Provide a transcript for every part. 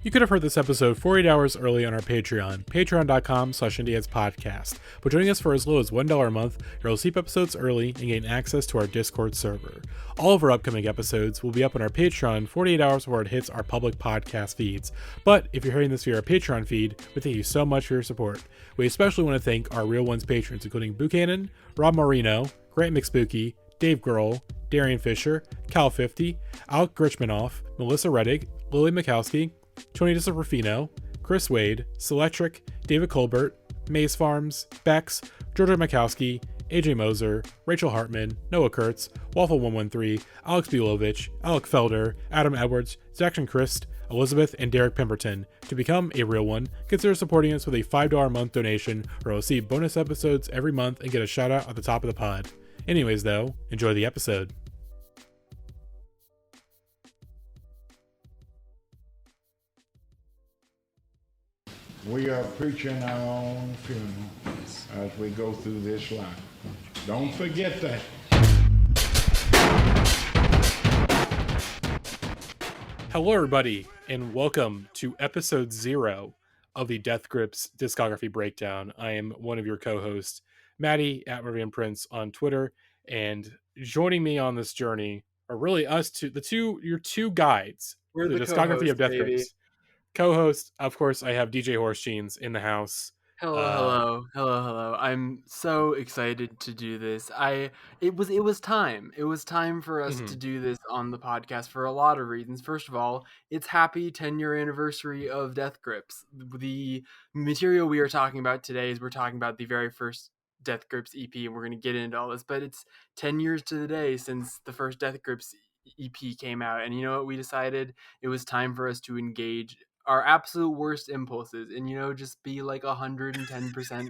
You could have heard this episode 48 hours early on our Patreon, patreon.com/IndiansPodcast. But joining us for as low as $1 a month, you'll receive episodes early and gain access to our Discord server. All of our upcoming episodes will be up on our Patreon 48 hours before it hits our public podcast feeds. But if you're hearing this via our Patreon feed, we thank you so much for your support. We especially want to thank our Real Ones patrons, including Boocanan, Rob Maiorino, Grant McSpooky, Dave Grohl, Darien Fisher, Cal50, Alec Grichmanoff, Melissa Rettig, Lily Makowski, Tony Disarufino, Chris Wade, Selectric, David Culbert, Maizefarms, Bex, Georgia Makowski, AJ Moser, Rachel Hartman, Noah Kurtz, Waffle113, Alex Bielovich, Alec Feldherr, Adam Edwards, Jackson Crist, Elizabeth, and Derrick Pemberton. To become a real one, consider supporting us with a $5 a month donation, or receive bonus episodes every month and get a shout out at the top of the pod. Anyways though, enjoy the episode. We are preaching our own funeral as we go through this life. Don't forget that. Hello everybody, and welcome to episode 0 of the Death Grips Discography Breakdown. I am one of your co-hosts, Matty at Meridian Prince on Twitter, and joining me on this journey are really us two, your two guides. We're the discography of Death baby. Grips. Co-host, of course, I have DJ Horse Jeans in the house. Hello. I'm so excited to do this. It was time. It was time for us to do this on the podcast for a lot of reasons. First of all, it's happy 10-year anniversary of Death Grips. The material we are talking about today is we're talking about the very first Death Grips EP, and we're going to get into all this, but it's 10 years to the day since the first Death Grips EP came out, and you know what? We decided it was time for us to engage our absolute worst impulses and, you know, just be like 110%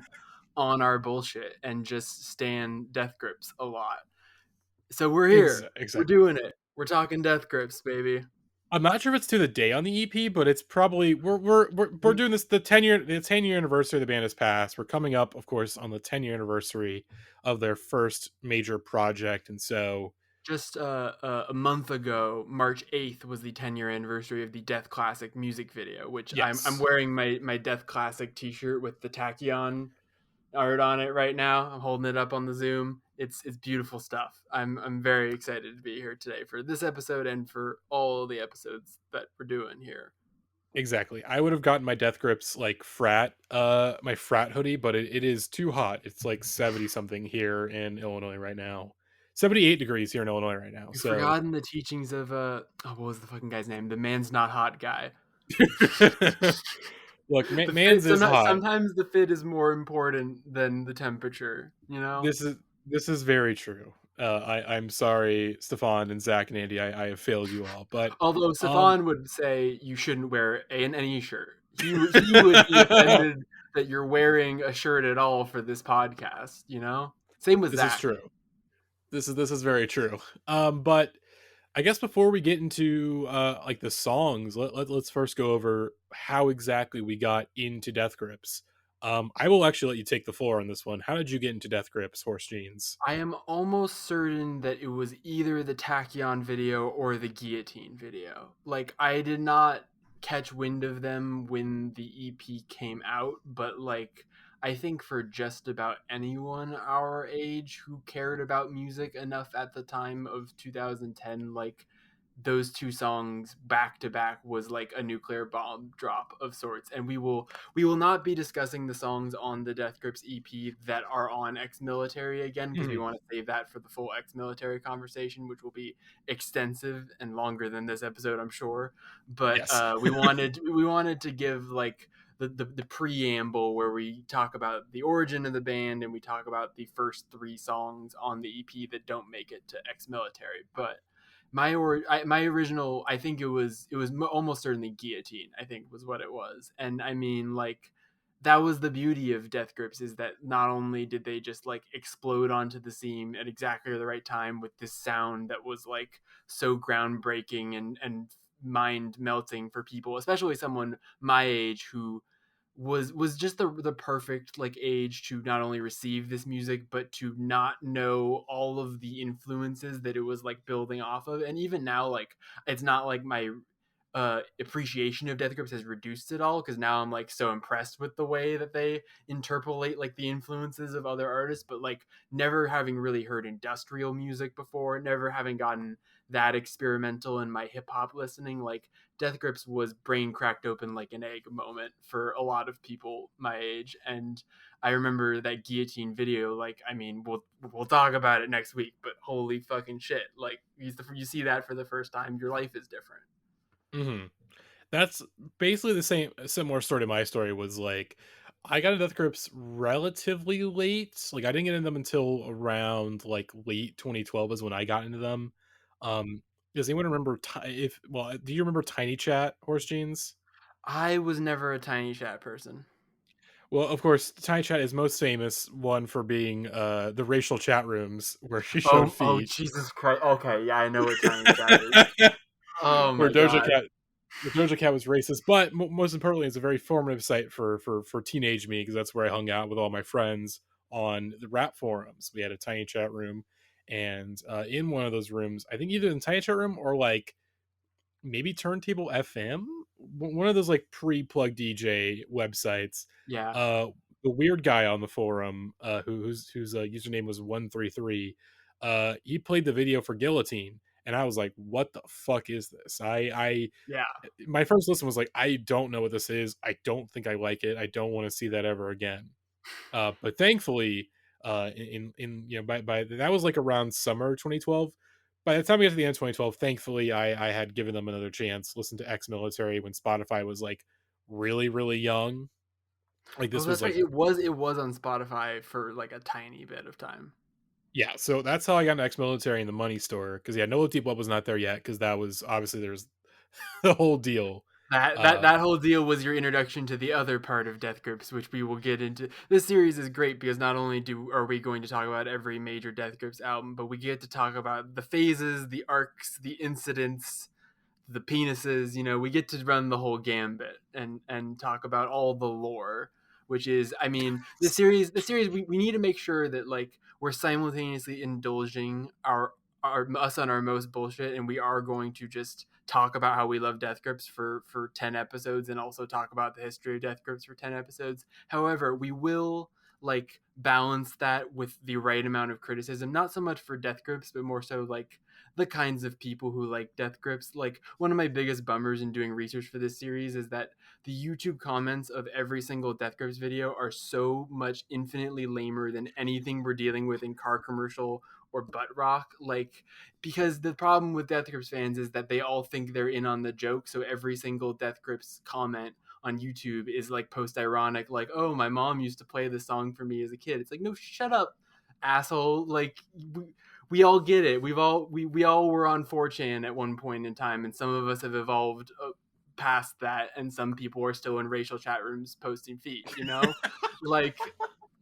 on our bullshit and just stand Death Grips a lot. So we're here. Exactly. We're doing it. We're talking Death Grips, baby. I'm not sure if it's to the day on the EP, but it's probably we're doing this the 10-year anniversary of the band has passed. We're coming up, of course, on the 10-year anniversary of their first major project, and so just a month ago, March 8th was the 10-year anniversary of the Death Classic music video, which yes. I'm wearing my Death Classic t-shirt with the Tachyon art on it right now. I'm holding it up on the Zoom. It's beautiful stuff. I'm very excited to be here today for this episode and for all the episodes that we're doing here. Exactly. I would have gotten my Death Grips like my frat hoodie, but it is too hot. It's like 70 something here in Illinois right now. 78 degrees here in Illinois right now. You've forgotten the teachings of what was the fucking guy's name? The man's not hot guy. Look, man's is hot. Sometimes the fit is more important than the temperature, you know? This is very true. I'm sorry, Stefan and Zach and Andy, I have failed you all. But although Stefan would say you shouldn't wear any shirt. He would be offended that you're wearing a shirt at all for this podcast, you know? Same with Zach. This is true. This is very true. But I guess before we get into like the songs, let's first go over how exactly we got into Death Grips. I will actually let you take the floor on this one. How did you get into Death Grips, Horse Jeans? I am almost certain that it was either the Tachyon video or the Guillotine video. Like, I did not catch wind of them when the EP came out, but like, I think for just about anyone our age who cared about music enough at the time of 2010, like those two songs back to back was like a nuclear bomb drop of sorts. And we will not be discussing the songs on the Death Grips EP that are on Ex-Military again, because we want to save that for the full Ex-Military conversation, which will be extensive and longer than this episode, I'm sure. But yes. we wanted to give like the preamble where we talk about the origin of the band and we talk about the first 3 songs on the EP that don't make it to Ex-Military. But my original, I think it was almost certainly Guillotine, I think was what it was. And I mean, like, that was the beauty of Death Grips, is that not only did they just like explode onto the scene at exactly the right time with this sound that was like so groundbreaking and mind melting for people, especially someone my age who was just the perfect like age to not only receive this music but to not know all of the influences that it was like building off of. And even now, like, it's not like my appreciation of Death Grips has reduced at all, because now I'm like so impressed with the way that they interpolate like the influences of other artists, but like never having really heard industrial music before, never having gotten that experimental in my hip hop listening, like Death Grips was brain cracked open like an egg moment for a lot of people my age. And I remember that Guillotine video, like, I mean, we'll talk about it next week, but holy fucking shit, like you see that for the first time, your life is different. Mm-hmm. That's basically the same similar story to my story. Was like I got into Death Grips relatively late. Like I didn't get into them until around like late 2012 is when I got into them. Does anyone remember do you remember Tiny Chat, Horse Jeans? I was never a Tiny Chat person. Well, of course, Tiny Chat is most famous one for being the racial chat rooms where she showed Oh, feet. Jesus Christ. Okay, yeah, I know what Tiny Chat is. Oh Where my god. Doja Cat was racist, but most importantly, it's a very formative site for teenage me, because that's where I hung out with all my friends on the rap forums. We had a Tiny Chat room, and in one of those rooms, I think either in Tiny Chat room or like maybe Turntable FM, one of those like pre-plug DJ websites. Yeah. Uh, the weird guy on the forum, whose username was 133, he played the video for Guillotine, and I was like, "What the fuck is this?" I Yeah. my first listen was like, "I don't know what this is. I don't think I like it. I don't want to see that ever again." But thankfully, in by that was like around summer 2012. By the time we got to the end of 2012, thankfully I had given them another chance. Listened to Ex-Military when Spotify was like really really young. Like Oh, this was that's right. like It was on Spotify for like a tiny bit of time. yeah. So that's how I got into Ex-Military in the Money Store, because yeah, No Deep Web was not there yet, because that was obviously there's the whole deal. That whole deal was your introduction to the other part of Death Grips, which we will get into. This series is great because not only are we going to talk about every major Death Grips album, but we get to talk about the phases, the arcs, the incidents, the penises. We get to run the whole gambit and talk about all the lore, which is, I mean, the series we need to make sure that like we're simultaneously indulging our us on our most bullshit, and we are going to just talk about how we love Death Grips for 10 episodes, and also talk about the history of Death Grips for 10 episodes. However, we will like balance that with the right amount of criticism, not so much for Death Grips, but more so like the kinds of people who like Death Grips. Like, one of my biggest bummers in doing research for this series is that the YouTube comments of every single Death Grips video are so much infinitely lamer than anything we're dealing with in Car Commercial or Butt Rock. Like, because the problem with Death Grips fans is that they all think they're in on the joke, so every single Death Grips comment on YouTube is like post-ironic, like, "Oh, my mom used to play this song for me as a kid." It's like, no, shut up, asshole. Like, we all get it. We all were on 4chan at one point in time, and some of us have evolved past that, and some people are still in racial chat rooms posting feet. like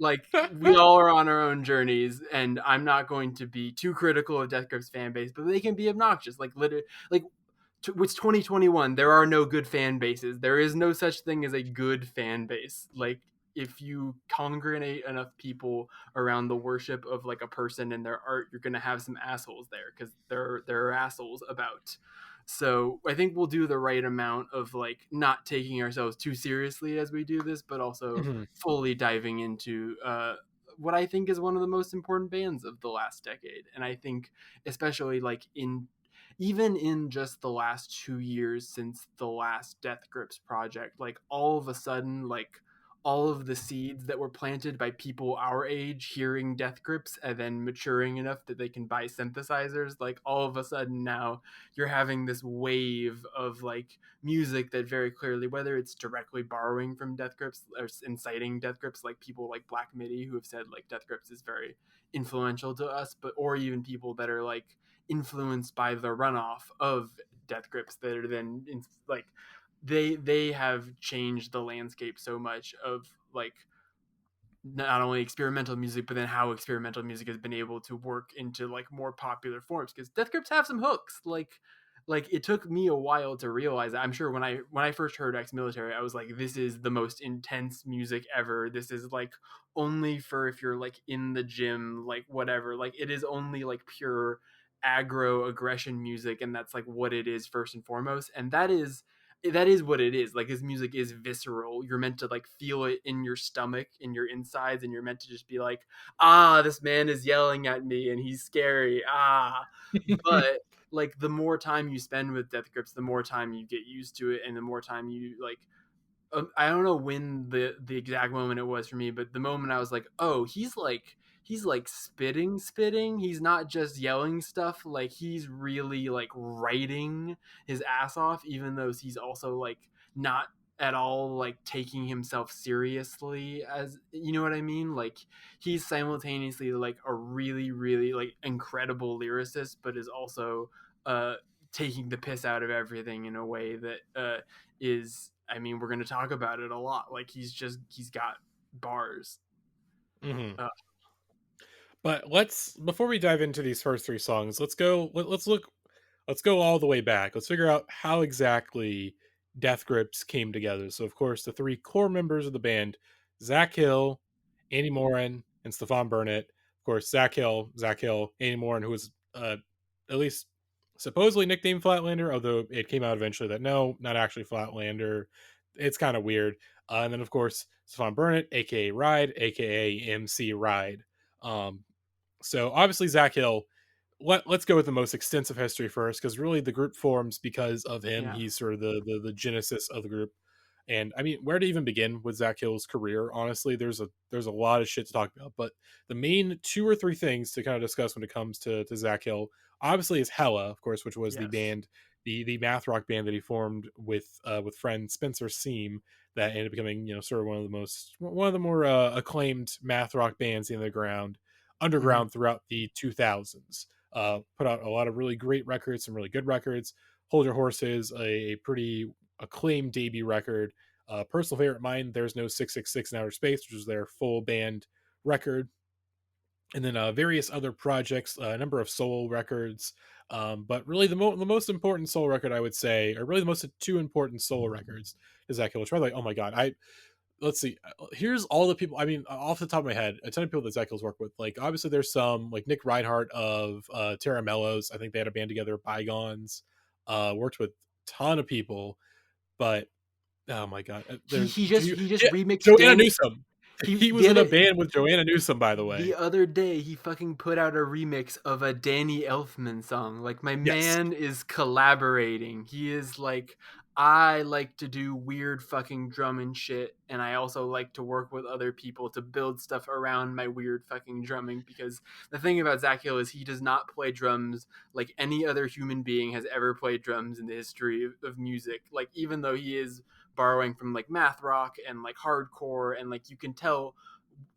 like we all are on our own journeys, and I'm not going to be too critical of Death Grips fan base, but they can be obnoxious. Like, literally, like, it's 2021. There are no good fan bases. There is no such thing as a good fan base. Like, if you congregate enough people around the worship of like a person and their art, you're gonna have some assholes there, because there are assholes about. So I think we'll do the right amount of like not taking ourselves too seriously as we do this, but also Mhm. fully diving into what I think is one of the most important bands of the last decade. And I think especially like even in just the last 2 years since the last Death Grips project, like all of a sudden, like all of the seeds that were planted by people our age hearing Death Grips and then maturing enough that they can buy synthesizers, like all of a sudden now you're having this wave of like music that very clearly, whether it's directly borrowing from Death Grips or inciting Death Grips, like people like Black Midi who have said like Death Grips is very influential to us, but or even people that are like influenced by the runoff of Death Grips that are then like they have changed the landscape so much of like not only experimental music, but then how experimental music has been able to work into like more popular forms, because Death Grips have some hooks. Like it took me a while to realize that. I'm sure when I first heard Ex-Military, I was like, this is the most intense music ever. This is like only for if you're like in the gym, like whatever. Like, it is only like pure aggro aggression music, and that's like what it is first and foremost. And that is what it is. Like his music is visceral. You're meant to like feel it in your stomach, in your insides, and you're meant to just be like, ah, this man is yelling at me and he's scary. Ah. But like the more time you spend with Death Grips, the more time you get used to it, and the more time you like I don't know when the exact moment it was for me, but the moment I was like, oh, he's like spitting. He's not just yelling stuff. Like he's really like writing his ass off, even though he's also like not at all like taking himself seriously, as you know what I mean. Like he's simultaneously like a really really like incredible lyricist, but is also uh taking the piss out of everything in a way that is, I mean, we're going to talk about it a lot. Like he's got bars. Mm-hmm. But before we dive into these first three songs, let's go all the way back. Let's figure out how exactly Death Grips came together. So of course the three core members of the band, Zach Hill, Andy Morin, and Stefan Burnett. Of course, Zach Hill, Andy Morin, who was at least supposedly nicknamed Flatlander, although it came out eventually that no, not actually Flatlander. It's kind of weird. And then of course Stefan Burnett, aka Ride, aka MC Ride. So obviously Zach Hill, let's go with the most extensive history first, because really the group forms because of him. Yeah. He's sort of the genesis of the group. And I mean, where to even begin with Zach Hill's career? Honestly, there's a lot of shit to talk about. But the main two or three things to kind of discuss when it comes to Zach Hill, obviously, is Hella, of course, which was the band, the math rock band that he formed with friend Spencer Seam, that ended up becoming, you know, sort of one of the more acclaimed math rock bands in the underground throughout the 2000s. Put out a lot of really great records, some really good records. Hold Your Horses, a pretty acclaimed debut record. Personal favorite of mine, There's No 666 in Outer Space, which was their full band record. And then various other projects, a number of solo records. But really the most important solo record, I would say, or really the most two important solo records, is Zach Hill. Which probably like, oh my God, let's see. Here's all the people. I mean, off the top of my head, a ton of people that Zach Hill's worked with. Like, obviously, there's some like Nick Reinhardt of Terra Mellows. I think they had a band together, Bygones. Worked with a ton of people, but oh my God, He just remixed Joanna Newsom. He was in a band with Joanna Newsom, by the way. The other day, he fucking put out a remix of a Danny Elfman song. Like, my man is collaborating. He is like, I like to do weird fucking drum and shit, and I also like to work with other people to build stuff around my weird fucking drumming, because the thing about Zach Hill is he does not play drums like any other human being has ever played drums in the history of music. Like, even though he is borrowing from like math rock and like hardcore, and like you can tell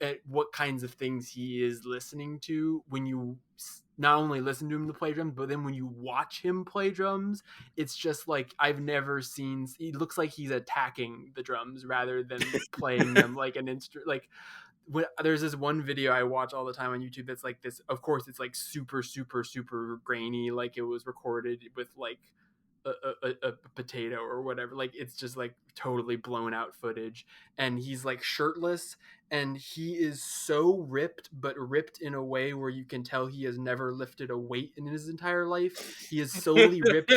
at what kinds of things he is listening to when you not only listen to him to play drums, but then when you watch him play drums, it's just like I've never seen. He looks like he's attacking the drums rather than playing them like an instrument. Like there's this one video I watch all the time on YouTube that's like this. Of course, it's like super grainy, like it was recorded with like a potato or whatever. Like it's just like totally blown out footage, and he's like shirtless, and he is so ripped, but ripped in a way where you can tell he has never lifted a weight in his entire life. He is solely ripped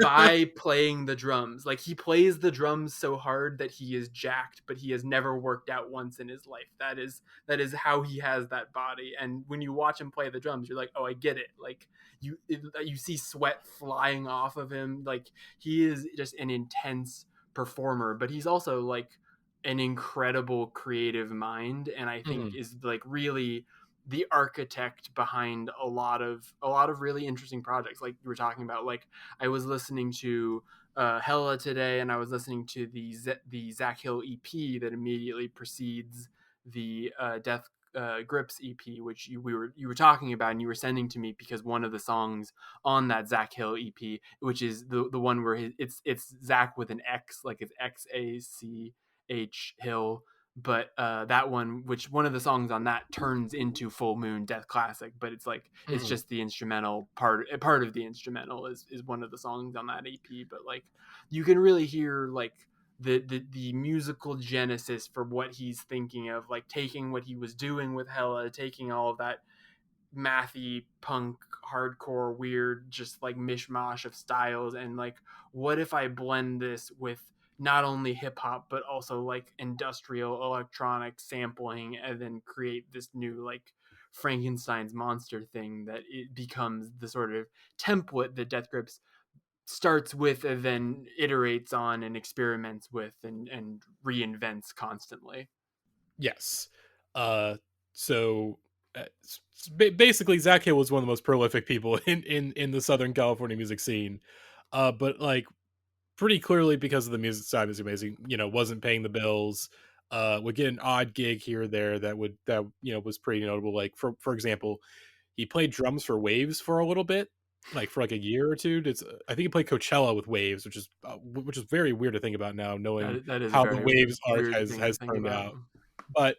by playing the drums. Like he plays the drums so hard that he is jacked, but he has never worked out once in his life. That is how he has that body. And when you watch him play the drums, you're like, oh, I get it. Like you see sweat flying off of him. Like he is just an intense performer, but he's also like an incredible creative mind, and I think is like really the architect behind a lot of really interesting projects. Like you were talking about, like I was listening to Hella today, and I was listening to the Zach Hill EP that immediately precedes the Death Grips EP, which you were talking about, and you were sending to me, because one of the songs on that Zach Hill EP, which is the one where it's Zach with an X, like it's XACH Hill, but that one, which one of the songs on that turns into Full Moon Death Classic, but it's like it's just the instrumental part of the instrumental is one of the songs on that EP, but like you can really hear like the musical genesis for what he's thinking of, like taking what he was doing with Hella, taking all of that mathy punk hardcore weird just like mishmash of styles, and like what if I blend this with not only hip hop but also like industrial electronic sampling and then create this new like Frankenstein's monster thing that it becomes the sort of template that Death Grips starts with and then iterates on and experiments with and reinvents constantly. Yes. Uh, so basically, Zach Hill was one of the most prolific people in the Southern California music scene. But like pretty clearly because of the music side was amazing, wasn't paying the bills. Would get an odd gig here or there that was pretty notable. Like for example, he played drums for Waves for a little bit, like for like a year or two. I think he played Coachella with Waves, which is very weird to think about now, knowing That is a how the very Waves arc weird thing to has think turned about. out. But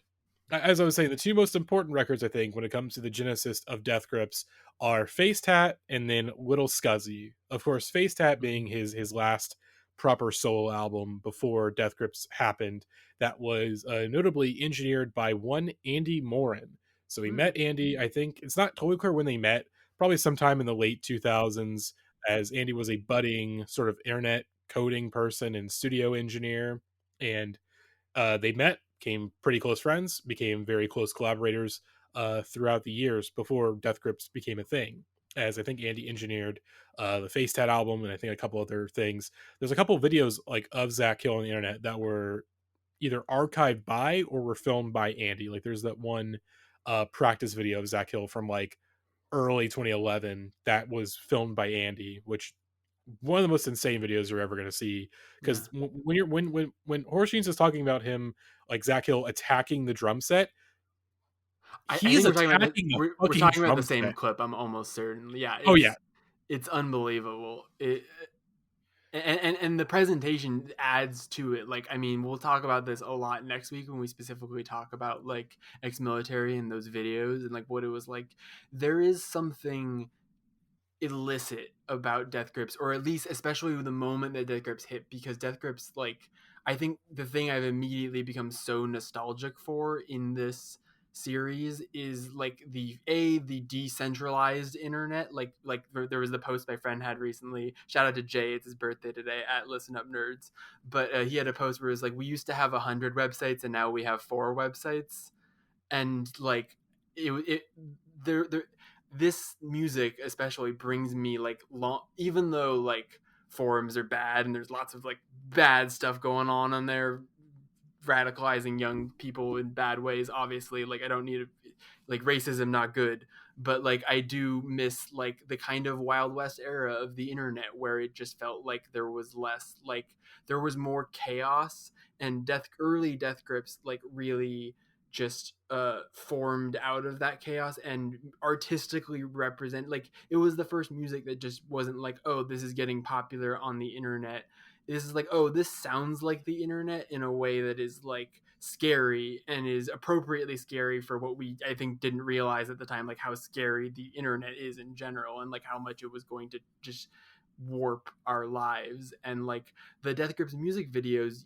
as I was saying, the two most important records I think when it comes to the genesis of Death Grips are Face Tat and then Little Scuzzy. Of course, Face Tat being his last proper solo album before Death Grips happened. That was notably engineered by one Andy Morin. So he met Andy. I think it's not totally clear when they met. Probably sometime in the late 2000s, as Andy was a budding sort of internet coding person and studio engineer, and they met, became pretty close friends, became very close collaborators throughout the years before Death Grips became a thing. As I think Andy engineered the Face Tat album and I think a couple other things. There's a couple of videos like of Zach Hill on the internet that were either archived by or were filmed by Andy. Like there's that one practice video of Zach Hill from like early 2011 that was filmed by Andy, which one of the most insane videos you're ever going to see, because when Horse Jeans is talking about him, like Zach Hill attacking the drum set, I he's think attacking the we're fucking talking about the drum same set. clip. I'm almost certain. Yeah, Oh yeah. it's unbelievable. And the presentation adds to it. Like, I mean, we'll talk about this a lot next week when we specifically talk about like ex-military and those videos and like what it was like. There is something illicit about Death Grips, or at least especially the moment that Death Grips hit, because Death Grips, like, I think the thing I've immediately become so nostalgic for in this series is like the decentralized internet. Like there was the post my friend had recently, shout out to Jay, it's his birthday today, at Listen Up Nerds, but he had a post where it was like, we used to have 100 websites and now we have 4 websites. And like it there this music especially brings me like long, even though like forums are bad and there's lots of like bad stuff going on there, radicalizing young people in bad ways, obviously, like I don't need like racism not good, but like I do miss like the kind of Wild West era of the internet where it just felt like there was less, like there was more chaos, and early Death Grips like really just formed out of that chaos and artistically represent, like it was the first music that just wasn't like, oh, this is getting popular on the internet. This is like, oh, this sounds like the internet in a way that is like scary and is appropriately scary for what we, I think, didn't realize at the time, like how scary the internet is in general and like how much it was going to just warp our lives. And like the Death Grips music videos,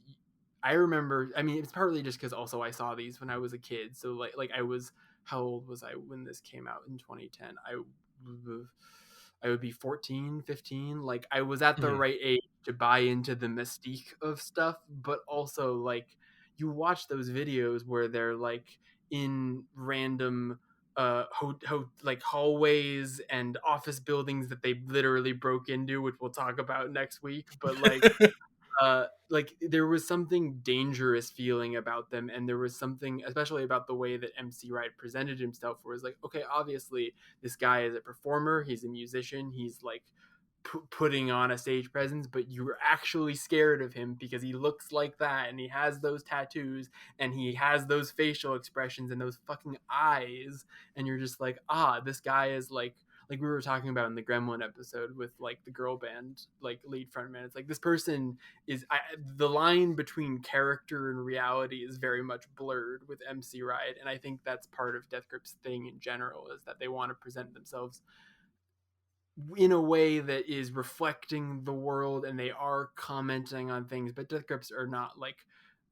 I remember, I mean, it's partly just because also I saw these when I was a kid. So like I was, how old was I when this came out in 2010? I would be 14, 15. Like I was at the Mhm. right age to buy into the mystique of stuff, but also like you watch those videos where they're like in random like hallways and office buildings that they literally broke into, which we'll talk about next week. But like there was something dangerous feeling about them, and there was something especially about the way that MC Ride presented himself, where it's like, okay, obviously this guy is a performer, he's a musician, he's like putting on a stage presence, but you're actually scared of him because he looks like that and he has those tattoos and he has those facial expressions and those fucking eyes, and you're just like, ah, this guy is like we were talking about in the Gremlin episode with like the girl band like lead frontman. It's like this person is, the line between character and reality is very much blurred with MC Ride, and I think that's part of Death Grip's thing in general, is that they want to present themselves in a way that is reflecting the world and they are commenting on things, but Death Grips are not like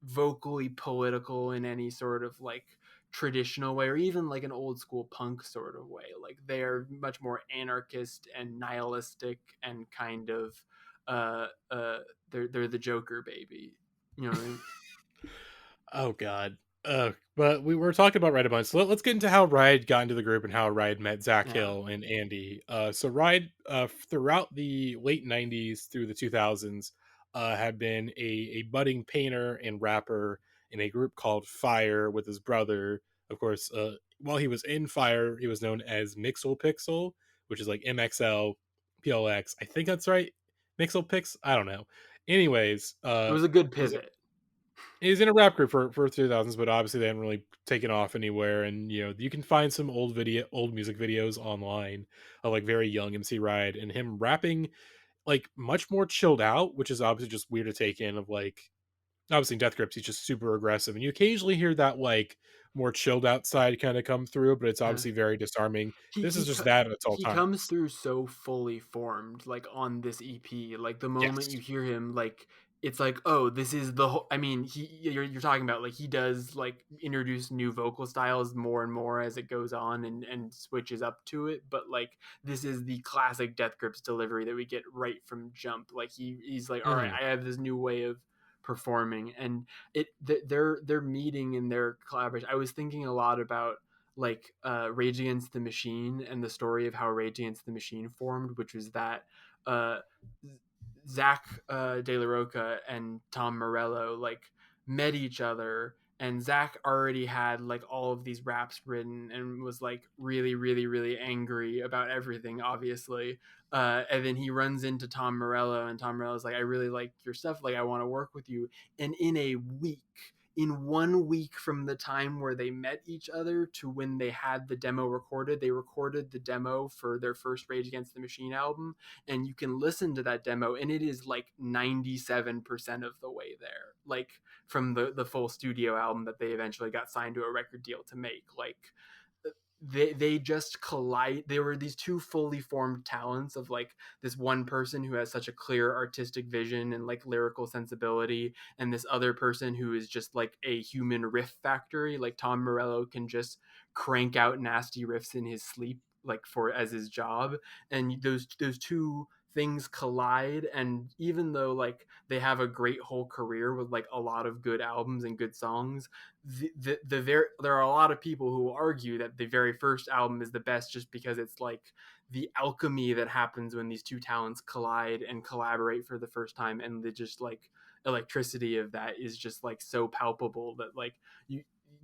vocally political in any sort of like traditional way, or even like an old school punk sort of way. Like they're much more anarchist and nihilistic and kind of uh uh they're the Joker baby. You know what I mean? Oh God. But we were talking about Ride a bunch. So let's get into how Ride got into the group and how Ride met Zach Yeah. Hill and Andy. So Ride, throughout the late '90s through the 2000s, had been a budding painter and rapper in a group called Fire with his brother. Of course, while he was in Fire, he was known as Mixel Pixel, which is like MXL I think that's right. Mixel Pix. I don't know. Anyways, It was a good he's pivot. he's in a rap group for 2000s, but obviously they haven't really taken off anywhere. And you can find some old music videos online of like very young MC Ride and him rapping like much more chilled out, which is obviously just weird to take in. Of like, obviously in Death Grips he's just super aggressive, and you occasionally hear that like more chilled out side kind of come through, but it's Yeah. obviously very disarming. he This is he just co- that at all he comes times. through so fully formed, like on this EP. Like the moment Yes. you hear him, like it's like, oh, this is the whole. I mean, you're talking about like he does like introduce new vocal styles more and more as it goes on and switches up to it. But like this is the classic Death Grips delivery that we get right from jump. Like he's like, all right, Hmm. I have this new way of performing, and their meeting and their collaboration. I was thinking a lot about like Rage Against the Machine and the story of how Rage Against the Machine formed, which was that uh, Zach De La Roca and Tom Morello like met each other, and Zach already had like all of these raps written and was like really, really, really angry about everything, obviously. And then he runs into Tom Morello, and Tom Morello's like, "I really like your stuff. Like, I want to work with you." And in 1 week from the time where they met each other to when they had the demo recorded, they recorded the demo for their first Rage Against the Machine album, and you can listen to that demo and it is like 97% of the way there, like from the full studio album that they eventually got signed to a record deal to make. Like they just collide. They were these two fully formed talents of like this one person who has such a clear artistic vision and like lyrical sensibility, and this other person who is just like a human riff factory. Like Tom Morello can just crank out nasty riffs in his sleep, like for as his job. And those two things collide, and even though like they have a great whole career with like a lot of good albums and good songs, there are a lot of people who will argue that the very first album is the best just because it's like the alchemy that happens when these two talents collide and collaborate for the first time, and the just like electricity of that is just like so palpable that like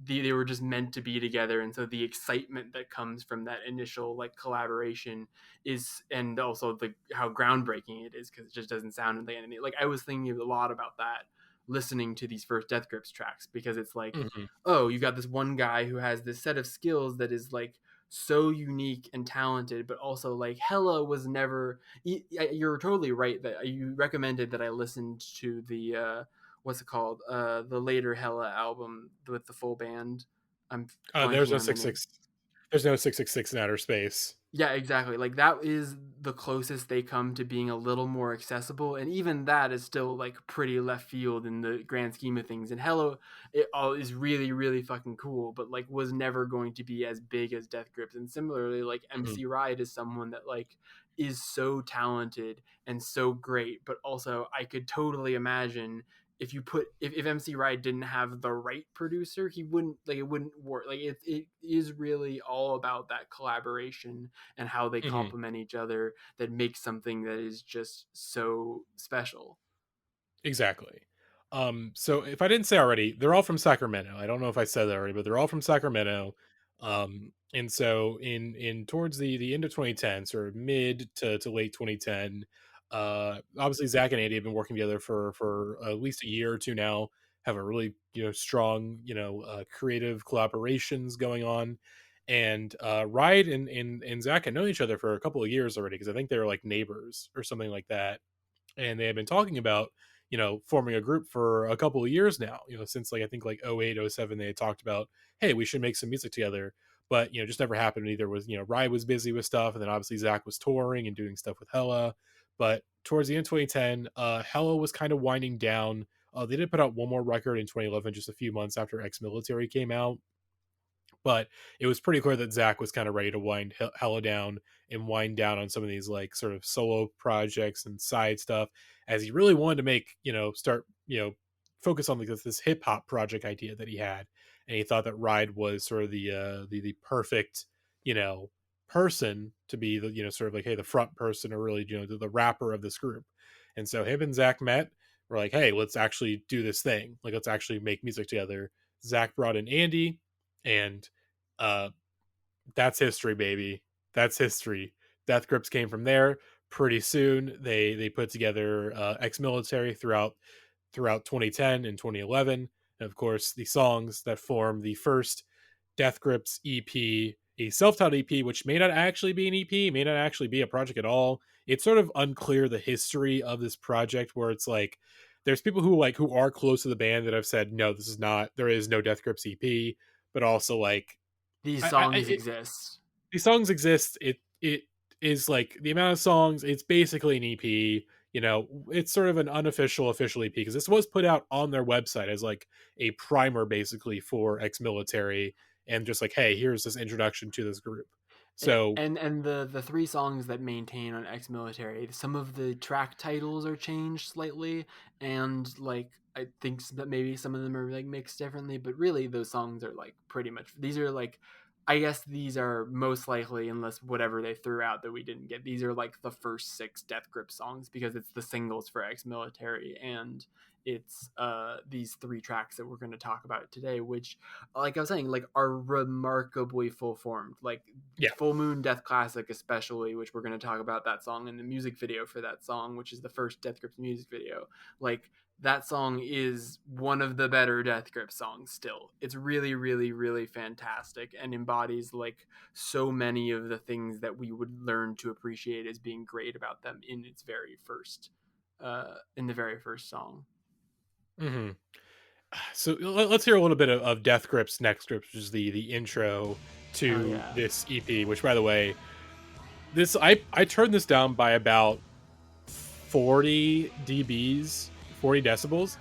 they were just meant to be together. And so the excitement that comes from that initial like collaboration is, and also the how groundbreaking it is, because it just doesn't sound like anything. Like I was thinking a lot about that listening to these first Death Grips tracks, because it's like, Hmm. oh, you got this one guy who has this set of skills that is like so unique and talented, but also like Hella was never. You're totally right that you recommended that I listened to the what's it called, the later Hella album with the full band. I'm There's blanking no on the name. 666. There's no 666 in outer space. Yeah, exactly. Like that is the closest they come to being a little more accessible, and even that is still like pretty left field in the grand scheme of things. And Hello, it all is really, really fucking cool, but like was never going to be as big as Death Grips. And similarly, like Mhm. MC Ride is someone that like is so talented and so great, but also I could totally imagine if you put if MC Ride didn't have the right producer, he wouldn't like it wouldn't work. Like it is really all about that collaboration and how they Mhm. complement each other that makes something that is just so special. Exactly. So if I didn't say already, they're all from Sacramento. I don't know if I said that already, but they're all from Sacramento. And so in towards the end of 2010, sort of mid to late 2010, obviously Zach and Andy have been working together for at least a year or two now. Have a really strong creative collaborations going on, and Ride and Zach had known each other for a couple of years already, because I think they were like neighbors or something like that, and they had been talking about forming a group for a couple of years now, since like I think like '08, '07 they had talked about, hey, we should make some music together, but just never happened. Either was Rye was busy with stuff, and then obviously Zach was touring and doing stuff with Hella. But towards the end of 2010, Hella was kind of winding down. They did put out one more record in 2011, just a few months after Ex Military came out, But it was pretty clear that Zach was kind of ready to wind hella down and wind down on some of these like sort of solo projects and side stuff, as he really wanted to make, start, focus on like this hip hop project idea that he had. And he thought that Ride was sort of the perfect, person to be the, sort of like, hey, the front person, or really, the rapper of this group. And so him and Zach met. We're like, hey, let's actually do this thing. Like, let's actually make music together. Zach brought in Andy, and that's history, baby. That's history. Death Grips came from there. Pretty soon, they put together ex-military throughout 2010 and 2011, and of course, the songs that form the first Death Grips EP, a self-titled EP, which may not actually be an EP, may not actually be a project at all. It's sort of unclear the history of this project, where it's like there's people who are close to the band that have said, no, this is not, there is no Death Grips EP, but also like these songs exist. These songs exist. It is like the amount of songs, it's basically an EP. It's sort of an unofficial official EP, because this was put out on their website as like a primer basically for ex-military, and just like, hey, here's this introduction to this group. So and the three songs that maintain on ex-military, some of the track titles are changed slightly, and like I think that maybe some of them are like mixed differently, but really those songs are like pretty much, these are like, I guess these are most likely, unless whatever they threw out that we didn't get, these are like the first 6 Death Grip songs, because it's the singles for ex-military, and it's these 3 tracks that we're going to talk about today, which, like I was saying, like are remarkably full formed. Like Full Moon Death Classic especially, which we're going to talk about that song and the music video for that song, which is the first Death Grips music video. Like that song is one of the better Death Grip songs still. It's really, really, really fantastic, and embodies like so many of the things that we would learn to appreciate as being great about them in its very first, in the very first song. Mm-hmm. So let's hear a little bit of Death Grips Next Grips, which is the intro to this EP, which, by the way, this I turned this down by about 40 dBs, 40 decibels.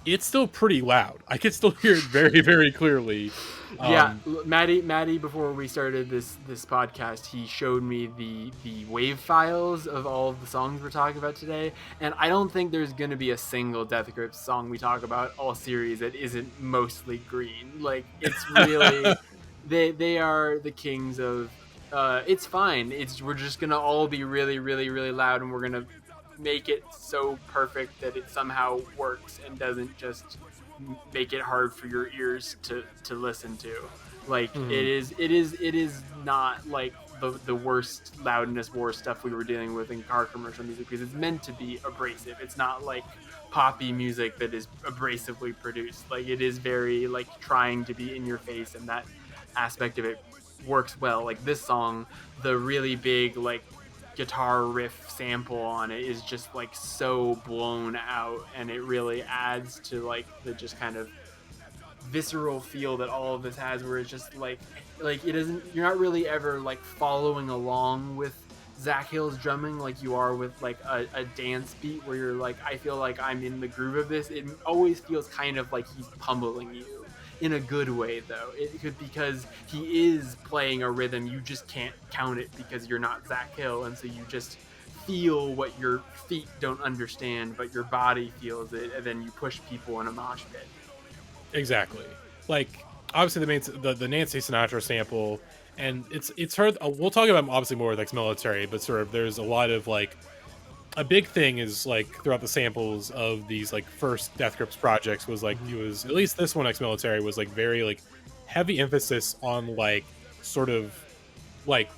It's still pretty loud. I can still hear it very, very clearly. Matty, before we started this podcast, he showed me the wave files of all of the songs we're talking about today, and I don't think there's going to be a single Death Grips song we talk about all series that isn't mostly green. Like, it's really they are the kings of it's fine. We're just going to all be really, really, really loud, and we're going to make it so perfect that it somehow works and doesn't just make it hard for your ears to listen to. Like, it is not like the worst loudness war stuff we were dealing with in car commercial music, because it's meant to be abrasive. It's not like poppy music that is abrasively produced. Like, it is very like trying to be in your face, and that aspect of it works well. Like this song, the really big like guitar riff sample on it is just like so blown out, and it really adds to like the just kind of visceral feel that all of this has, where it's just like it isn't, you're not really ever like following along with Zach Hill's drumming like you are with like a dance beat, where you're like, I feel like I'm in the groove of this. It always feels kind of like he's pummeling you, in a good way though. It could, because he is playing a rhythm, you just can't count it because you're not Zach Hill, and so you just feel what your feet don't understand, but your body feels it, and then you push people in a mosh pit. Exactly. Like, obviously the Nancy Sinatra sample, and it's heard. We'll talk about obviously more with ex-military, but sort of there's a lot of like, a big thing is like throughout the samples of these like first Death Grips projects was like, it was, at least this one, ex-military, was like very like heavy emphasis on like sort of like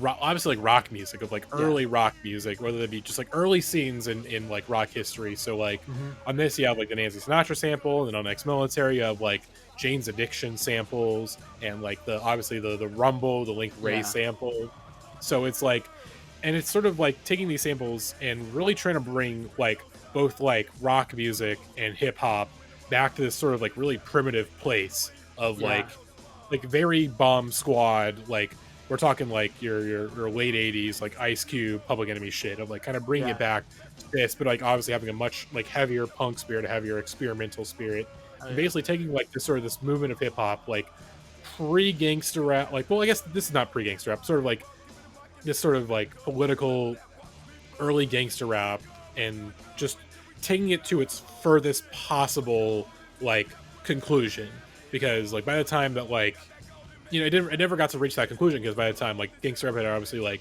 obviously like rock music, of like early rock music, whether it be just like early scenes in like rock history. So like on this you have like the Nancy Sinatra sample, and then on ex-military you have like Jane's Addiction samples, and like obviously the Rumble, the Link Ray sample. So it's like, and it's sort of like taking these samples and really trying to bring like both like rock music and hip hop back to this sort of like really primitive place of like very Bomb Squad, like we're talking like your late 80s like Ice Cube, Public Enemy shit, of like kind of bringing it back to this, but like obviously having a much like heavier punk spirit, a heavier experimental spirit, and basically taking like this sort of this movement of hip hop, like pre-gangster rap, like, well, I guess this is not pre-gangster rap, sort of like this sort of like political early gangster rap, and just taking it to its furthest possible like conclusion, because like by the time that like it never got to reach that conclusion, because by the time like gangster rap had obviously like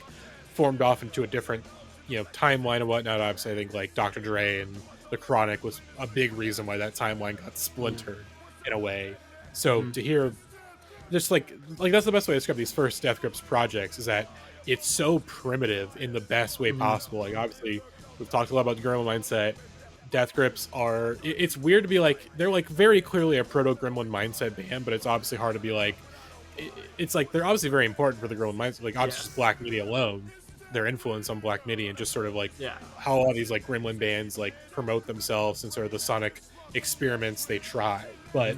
formed off into a different timeline and whatnot. Obviously I think like Dr. Dre and the Chronic was a big reason why that timeline got splintered in a way. So to hear just like that's the best way to describe these first Death Grips projects, is that it's so primitive in the best way possible. Like obviously we've talked a lot about the Gremlin mindset. Death Grips are it's weird to be like, they're like very clearly a proto Gremlin mindset band, but it's obviously hard to be like, it's like they're obviously very important for the Gremlin mindset, like obviously just Black Midi alone, their influence on Black Midi, and just sort of like how all these like Gremlin bands like promote themselves and sort of the sonic experiments they try. But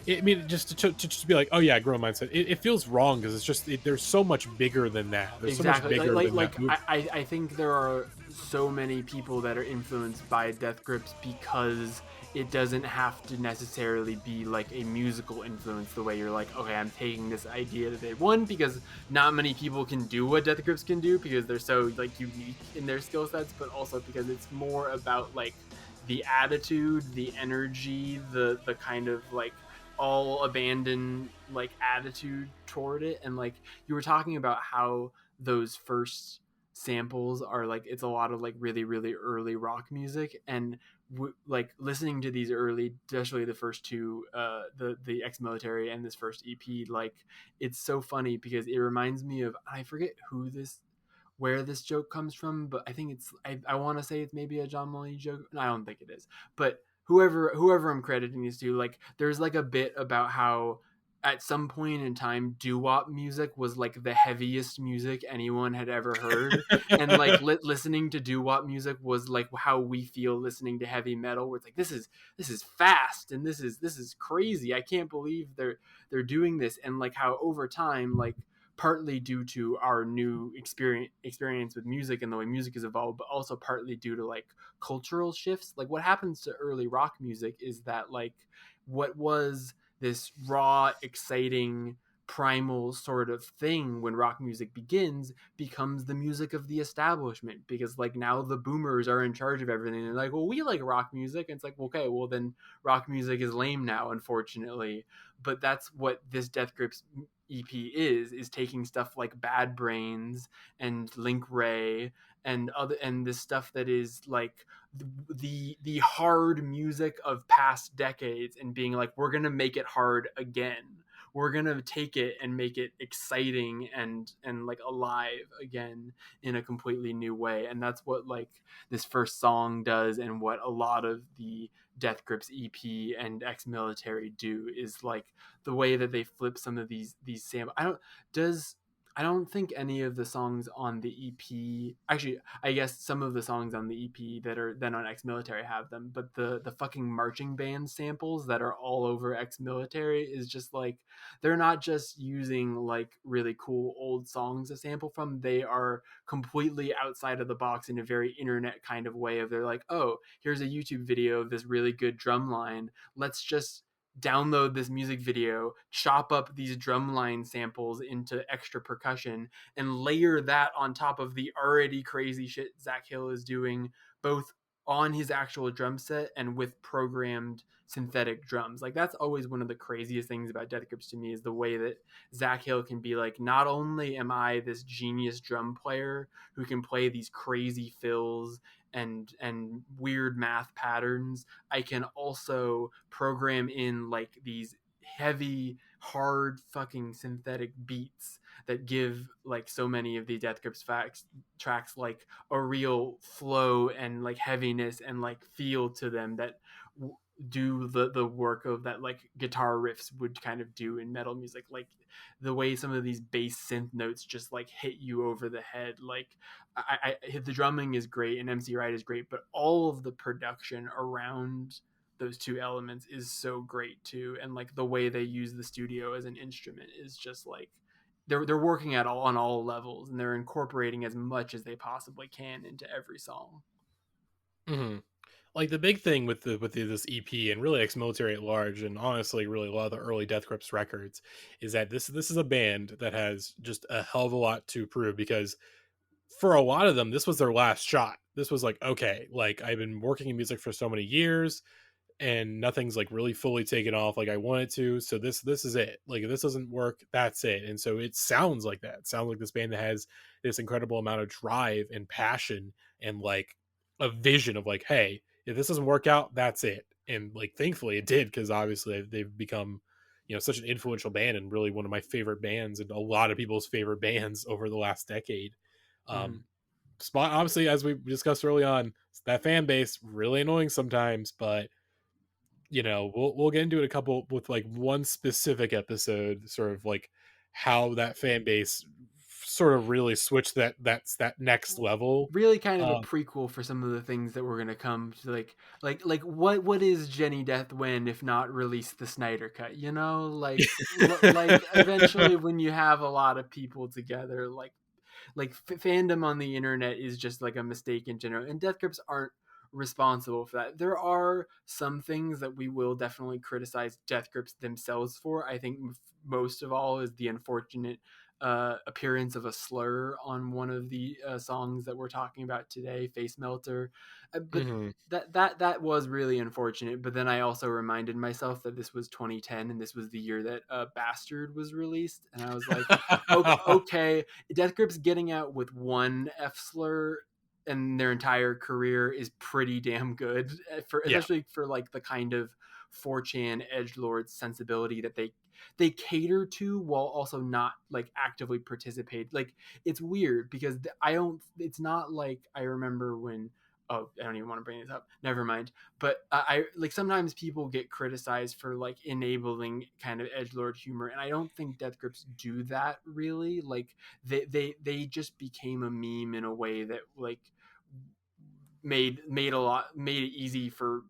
I mean, just to be like, oh yeah, Gremlin mindset, it feels wrong, because it's just there's so much bigger than that. There's so much bigger than that. I think there are so many people that are influenced by Death Grips because it doesn't have to necessarily be like a musical influence, the way you're like, okay, I'm taking this idea that they won, because not many people can do what Death Grips can do because they're so like unique in their skill sets, but also because it's more about like the attitude, the energy, the kind of like all abandoned like attitude toward it. And like you were talking about how those first samples are like, it's a lot of like really really early rock music, and like listening to these early, especially the first two, the ex-military and this first EP, like it's so funny because it reminds me of, I forget where this joke comes from, but I think it's I want to say it's maybe a John Mulaney joke. No, I don't think it is, but whoever I'm crediting this to, like there's like a bit about how at some point in time doo-wop music was like the heaviest music anyone had ever heard, and like listening to doo-wop music was like how we feel listening to heavy metal, where it's like this is fast and this is crazy, I can't believe they're doing this. And like how over time, like partly due to our new experience with music and the way music has evolved, but also partly due to like cultural shifts. Like what happens to early rock music is that like what was this raw, exciting, primal sort of thing when rock music begins becomes the music of the establishment, because like now the boomers are in charge of everything, and they're like, well, we like rock music, and it's like, okay, well then rock music is lame now, unfortunately. But that's what this Death Grips EP is taking stuff like Bad Brains and Link Ray and this stuff that is like the hard music of past decades, and being like, we're gonna make it hard again, we're gonna take it and make it exciting and like alive again in a completely new way. And that's what like this first song does, and what a lot of the Death Grips EP and ex-military do, is like the way that they flip some of these samples. I don't think any of the songs on the EP, actually, I guess some of the songs on the EP that are then on ex-military have them, but the fucking marching band samples that are all over ex-military is just like, they're not just using like really cool old songs to sample from, they are completely outside of the box in a very internet kind of way of, they're like, oh, here's a YouTube video of this really good drum line, let's just download this music video, chop up these drumline samples into extra percussion, and layer that on top of the already crazy shit Zach Hill is doing, both on his actual drum set and with programmed synthetic drums. Like that's always one of the craziest things about Death Grips to me, is the way that Zach Hill can be like, not only am I this genius drum player who can play these crazy fills and weird math patterns, I can also program in like these heavy, hard fucking synthetic beats that give like so many of the Death Grips tracks like a real flow and like heaviness and like feel to them that do the work of that like guitar riffs would kind of do in metal music. Like the way some of these bass synth notes just like hit you over the head. Like I the drumming is great and MC Wright is great, but all of the production around those two elements is so great too. And like the way they use the studio as an instrument is just like, they're working on all levels, and they're incorporating as much as they possibly can into every song. Mm-hmm. Like the big thing with this EP and really ex-military at large, and honestly, really a lot of the early Death Grips records, is that this is a band that has just a hell of a lot to prove because for a lot of them, this was their last shot. This was like, okay, like I've been working in music for so many years and nothing's like really fully taken off like I wanted to. So this is it. Like if this doesn't work, that's it. And so it sounds like that. It sounds like this band that has this incredible amount of drive and passion and like a vision of like, hey, if this doesn't work out, that's it. And like thankfully it did because obviously they've become such an influential band and really one of my favorite bands and a lot of people's favorite bands over the last decade. Mm-hmm. Um, spot obviously as we discussed early on, that fan base really annoying sometimes, but we'll get into it a couple with like one specific episode, sort of like how that fan base sort of really switched that next level. Really kind of a Um, prequel for some of the things that we're gonna come to, like what is Jenny Death when if not release the Snyder cut, like eventually when you have a lot of people together, like fandom on the internet is just like a mistake in general, and Death Grips aren't responsible for that. There are some things that we will definitely criticize Death Grips themselves for. I think most of all is the unfortunate appearance of a slur on one of the songs that we're talking about today, Face Melter. But mhm. that was really unfortunate. But then I also reminded myself that this was 2010 and this was the year that Bastard was released, and I was like, okay, Death Grips getting out with one F slur and their entire career is pretty damn good for Yeah. especially for like the kind of 4chan edgelord sensibility that they cater to while also not like actively participate. Like it's weird because I don't. It's not like I remember when. Oh, I don't even want to bring this up. Never mind. But I like sometimes people get criticized for like enabling kind of edgelord humor, and I don't think Death Grips do that really. Like they just became a meme in a way that like made it easy for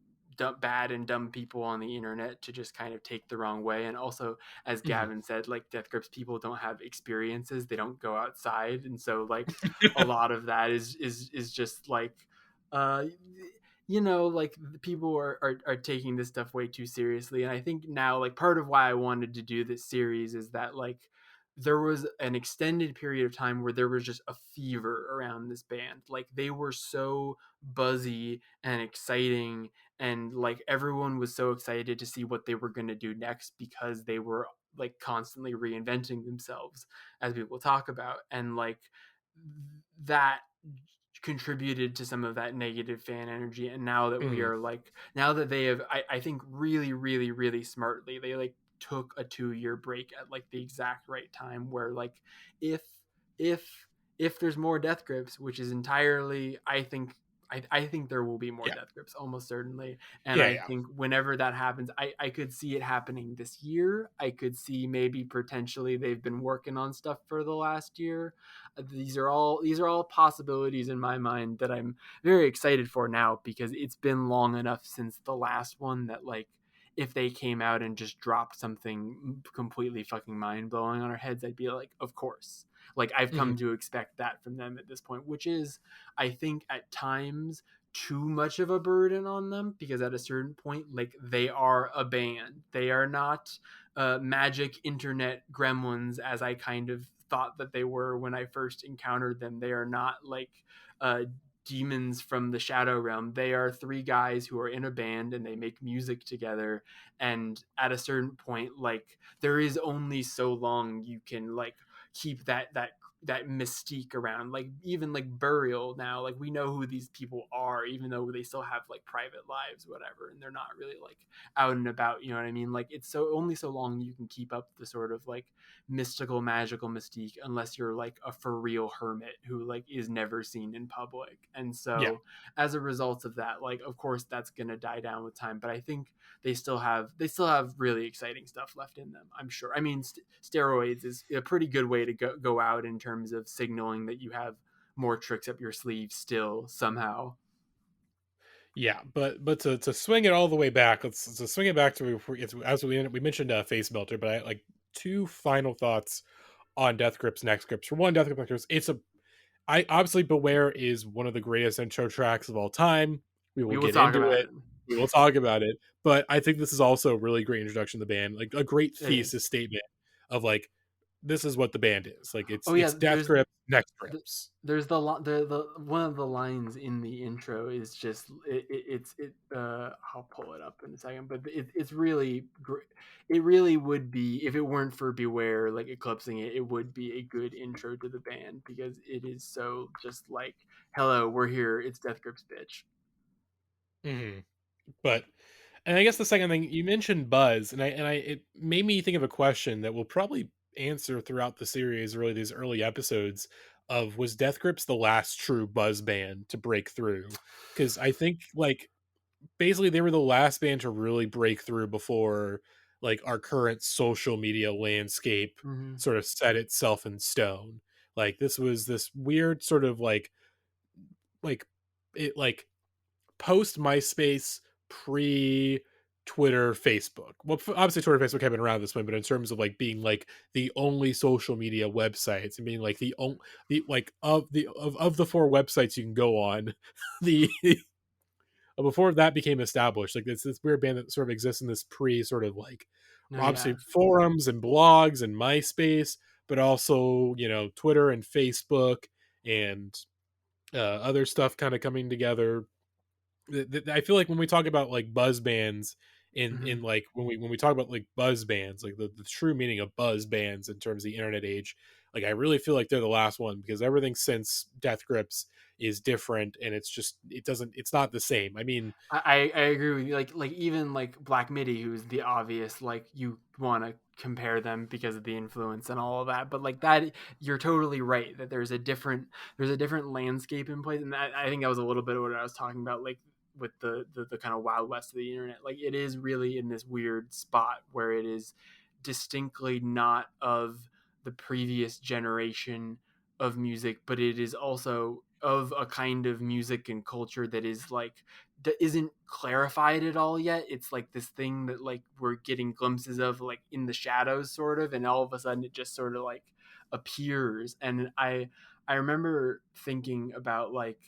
bad and dumb people on the internet to just kind of take the wrong way. And also, as Mhm. Gavin said, like Death Grips people don't have experiences, they don't go outside, and so like a lot of that is just like uh like the people are taking this stuff way too seriously. And I think now like part of why I wanted to do this series is that like there was an extended period of time where there was just a fever around this band. Like they were so buzzy and exciting, and like everyone was so excited to see what they were going to do next because they were like constantly reinventing themselves, as people talk about. And like that contributed to some of that negative fan energy. And now that we Mhm. are like, now that they have, I think really really really smartly, they like took a 2-year break at like the exact right time where like if if if there's more Death Grips, which is entirely, I think there will be more Yeah. Death Grips almost certainly. And Yeah. I Yeah. think whenever that happens, I could see it happening this year. I could see maybe potentially they've been working on stuff for the last year. These are all possibilities in my mind that I'm very excited for now, because it's been long enough since the last one that like if they came out and just dropped something completely fucking mind blowing on our heads, I'd be like, of course. Like I've Mhm. come to expect that from them at this point, which is, I think, at times too much of a burden on them, because at a certain point, like they are a band. They are not magic internet gremlins, as I kind of thought that they were when I first encountered them. They are not like uh, demons from the shadow realm. They are three guys who are in a band and they make music together. And at a certain point, like there is only so long you can like keep that mystique around. Like even like Burial now, like we know who these people are, even though they still have like private lives, whatever, and they're not really like out and about, you know what I mean? Like it's so only so long you can keep up the sort of like mystical magical mystique, unless you're like a for real hermit who like is never seen in public. And Yeah. so as a result of that, like of course that's going to die down with time, but I think they still have really exciting stuff left in them, I'm sure. I mean, steroids is a pretty good way to go out in terms of signaling that you have more tricks up your sleeve still somehow. Yeah, but to swing it all the way back, let's to swing it back to as we mentioned Face Melter, but I like two final thoughts on Death Grips Next Grips. For one, Death Grips, it's a I obviously Beware is one of the greatest intro tracks of all time. We will We will get talk into about it. it. We will talk about it. But I think this is also a really great introduction to the band, like a great It is. thesis statement of like, this is what the band is. Like Oh yeah, it's Death Grips, Next Grips. there's the one of the lines in the intro is just I'll pull it up in a second, but it's really great. It really would be, if it weren't for Beware like eclipsing it, it would be a good intro to the band because it is so just like, hello, we're here, it's Death Grips, bitch. Mm-hmm. But and I guess the second thing you mentioned Buzz, and I it made me think of a question that we'll probably answer throughout the series, really these early episodes of, was Death Grips the last true Buzz band to break through? Because I think like basically they were the last band to really break through before like our current social media landscape Mm-hmm. sort of set itself in stone. Like this was this weird sort of like it like post MySpace, pre Twitter, Facebook. Well, obviously Twitter, Facebook have been around this point, but in terms of like being like the only social media websites and being like the only like of the four websites you can go on, the before that became established, like it's this weird band that sort of exists in this pre sort of like No, obviously yeah. forums and blogs and MySpace, but also Twitter and Facebook and other stuff kind of coming together. I feel like when we talk about like buzz bands in Mm-hmm. like when we talk about like buzz bands, like the true meaning of buzz bands in terms of the internet age, like I really feel like they're the last one, because everything since Death Grips is different, and it's not the same. I mean, I agree with you. Like even like Black Midi, who's the obvious, like you want to compare them because of the influence and all of that. But like that, you're totally right that there's a different landscape in place, and I think that was a little bit of what I was talking about, like with the kind of wild west of the internet. Like it is really in this weird spot where it is distinctly not of the previous generation of music, but it is also of a kind of music and culture that is like that isn't clarified at all yet. It's like this thing that like we're getting glimpses of like in the shadows sort of, and all of a sudden it just sort of like appears. And I remember thinking about like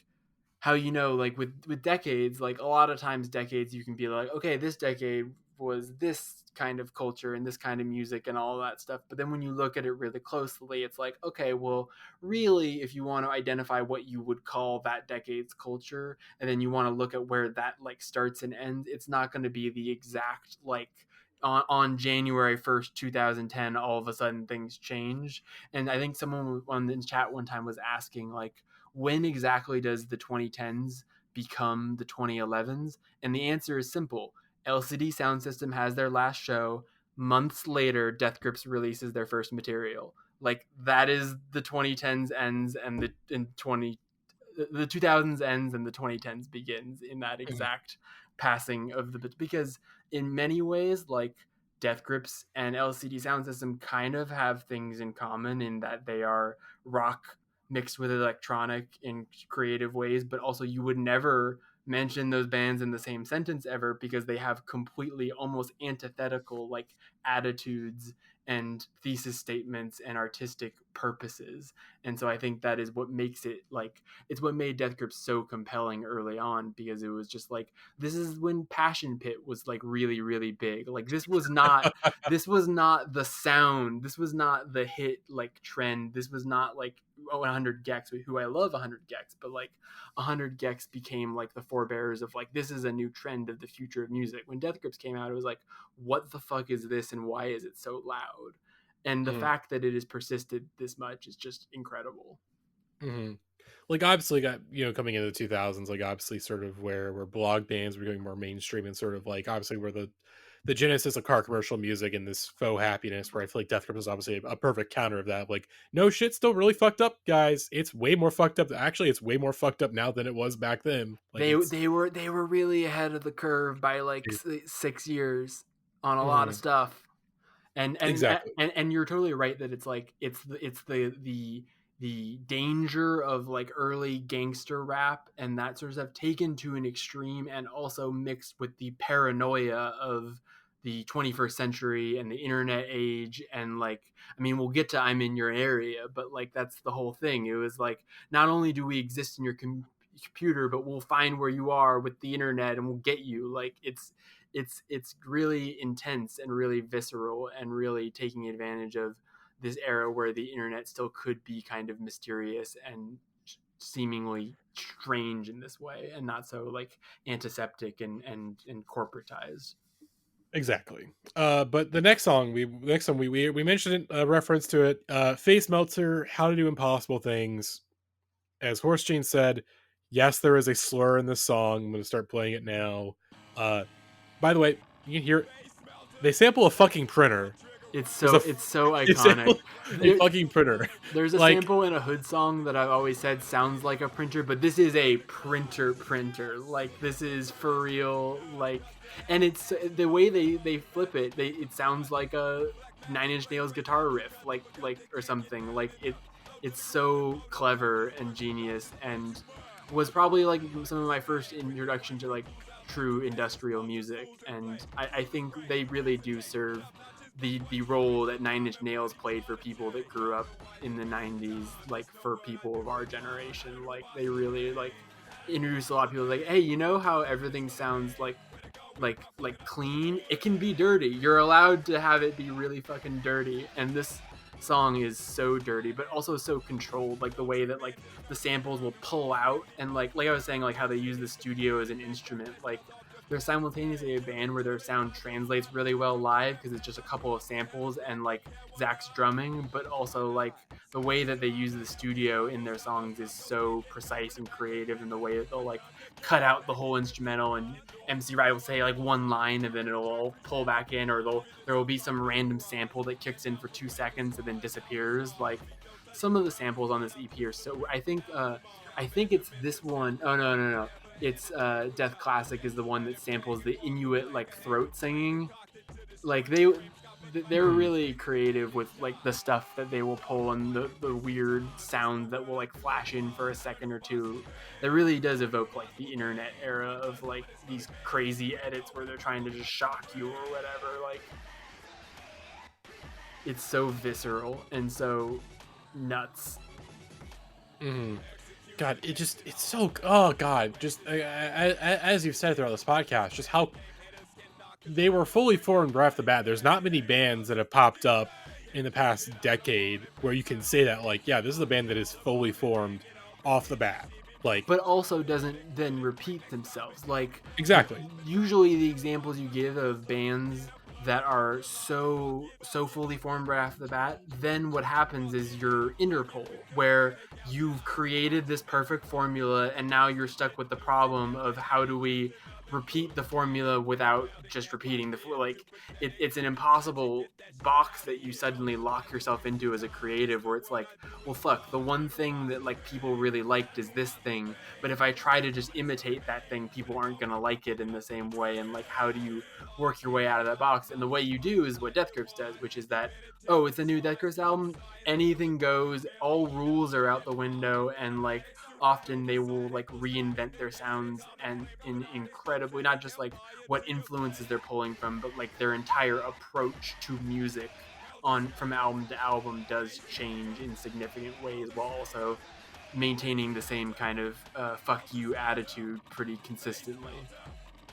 how, like with decades, like a lot of times decades you can be like, okay, this decade was this kind of culture and this kind of music and all that stuff, but then when you look at it really closely, it's like, okay, well, really, if you want to identify what you would call that decade's culture, and then you want to look at where that like starts and ends, it's not going to be the exact like on January 1st 2010 all of a sudden things changed. And I think someone on the chat one time was asking like, when exactly does the 2010s become the 2011s? And the answer is simple. LCD Sound System has their last show. Months later, Death Grips releases their first material. Like that is the 2010s ends, and the 2000s ends and the 2010s begins in that exact passing of the, because in many ways, like Death Grips and LCD Sound System kind of have things in common in that they are rock mixed with electronic in creative ways, but also you would never mention those bands in the same sentence ever because they have completely almost antithetical like attitudes and thesis statements and artistic purposes. And so I think that is what makes it like, it's what made Death Grips so compelling early on, because it was just like, this is when Passion Pit was like really really big. Like this was not the sound, this was not the hit like trend, this was not like 100 gex, who I love 100 gex, but like 100 gex became like the forebearers of like, this is a new trend of the future of music. When Death Grips came out, it was like, what the fuck is this and why is it so loud? And the mm-hmm. fact that it has persisted this much is just incredible. Mm-hmm. Like obviously got coming into the 2000s, like obviously sort of where blog bands were going more mainstream, and sort of like obviously where the genesis of car commercial music and this faux happiness, where I feel like Death Grip is obviously a perfect counter of that. Like, no, shit's still really fucked up, guys. It's way more fucked up. Actually, it's way more fucked up now than it was back then. Like they were really ahead of the curve by like 6 years on a lot of stuff. And exactly. And you're totally right that it's like it's the danger of like early gangster rap and that sort of stuff taken to an extreme, and also mixed with the paranoia of the 21st century and the internet age. And like, I mean, we'll get to I'm in your area, but like that's the whole thing. It was like, not only do we exist in your computer, but we'll find where you are with the internet and we'll get you. Like it's really intense and really visceral and really taking advantage of this era where the internet still could be kind of mysterious and seemingly strange in this way and not so like antiseptic and corporatized. Exactly. But the next song we mentioned a reference to it. Face Meltzer, How to Do Impossible Things. As Horse Gene said, yes, there is a slur in this song. I'm going to start playing it now. By the way, you can hear they sample a fucking printer. It's so iconic. A fucking printer. There's a sample in a Hood song that I've always said sounds like a printer, but this is a printer. Like this is for real. Like, and it's the way they flip it. It sounds like a Nine Inch Nails guitar riff, like or something. Like it's so clever and genius, and was probably like some of my first introduction to like true industrial music. And I think they really do serve the role that Nine Inch Nails played for people that grew up in the 90s, like for people of our generation. Like they really like introduced a lot of people like, hey, you know how everything sounds like clean? It can be dirty. You're allowed to have it be really fucking dirty. And this song is so dirty but also so controlled, like the way that like the samples will pull out, and like I was saying, like how they use the studio as an instrument. Like they're simultaneously a band where their sound translates really well live because it's just a couple of samples and like Zach's drumming, but also like the way that they use the studio in their songs is so precise and creative, in the way that they'll like cut out the whole instrumental and MC Ride will say like one line and then it'll all pull back in, or there will be some random sample that kicks in for 2 seconds and then disappears. Like some of the samples on this EP are so, I think it's this one. Oh no. It's Death Classic is the one that samples the Inuit like throat singing. Like they're really creative with like the stuff that they will pull and the weird sounds that will like flash in for a second or two. That really does evoke like the internet era of like these crazy edits where they're trying to just shock you or whatever. Like it's so visceral and so nuts. Mm-hmm. God, it's so, oh God, just as you've said throughout this podcast, just how they were fully formed right off the bat. There's not many bands that have popped up in the past decade where you can say that, like, yeah, this is a band that is fully formed off the bat. Like, but also doesn't then repeat themselves. Like, exactly. Usually the examples you give of bands that are so fully formed right off the bat, then what happens is you're Interpol, where you've created this perfect formula and now you're stuck with the problem of how do we repeat the formula without just repeating it's an impossible box that you suddenly lock yourself into as a creative, where it's like, well fuck, the one thing that like people really liked is this thing, but if I try to just imitate that thing, people aren't gonna like it in the same way. And like, how do you work your way out of that box? And the way you do is what Death Grips does, which is that, oh, it's a new Death Grips album, anything goes, all rules are out the window, and like often they will like reinvent their sounds and in incredibly, not just like what influences they're pulling from, but like their entire approach to music from album to album does change in significant ways, while also maintaining the same kind of fuck you attitude pretty consistently.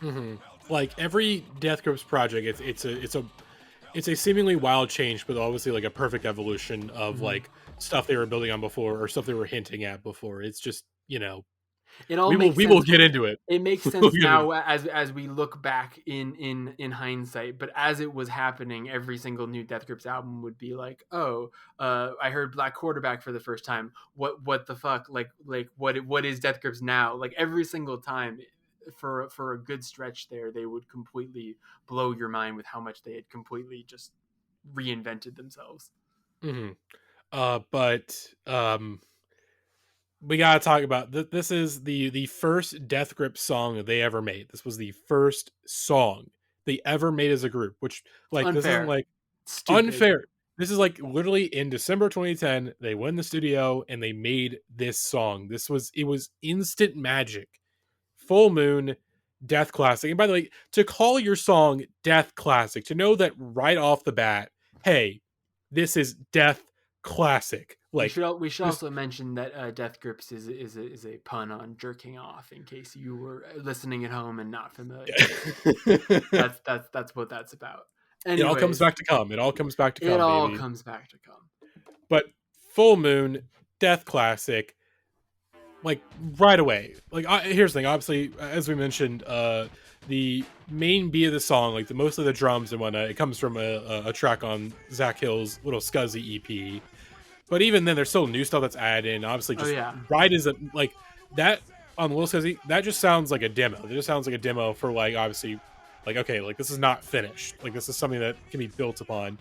Mm-hmm. Like every Death Grips project, it's a seemingly wild change, but obviously like a perfect evolution of like stuff they were building on before or stuff they were hinting at before. It's just, you know, it all we will get into it. It makes sense now as we look back in hindsight. But as it was happening, every single new Death Grips album would be like, oh, I heard Black Quarterback for the first time. What the fuck? Like what is Death Grips now? Like every single time. For a good stretch there, they would completely blow your mind with how much they had completely just reinvented themselves. Mm-hmm. But we gotta talk about this is the first Death Grip song they ever made. This was the first song they ever made as a group, which like unfair. This isn't like Stupid. Unfair. This is like literally in December 2010, they went in the studio and they made this song. It was instant magic. Full Moon, Death Classic. And by the way, to call your song Death Classic, to know that right off the bat, hey, this is Death Classic. Like We should just also mention that Death Grips is a pun on jerking off, in case you were listening at home and not familiar. That's what that's about. it all comes Anyways, back to come. It all comes back to it come, all baby. comes back to come. But Full Moon, Death Classic, like right away. Like here's the thing. Obviously, as we mentioned, the main beat of the song, like the most of the drums and whatnot, it comes from a track on Zach Hill's Little Scuzzy EP. But even then, there's still new stuff that's added in. Obviously, just Ride is like that on Little Scuzzy. That just sounds like a demo. It just sounds like a demo for like obviously, like okay, like this is not finished. Like this is something that can be built upon.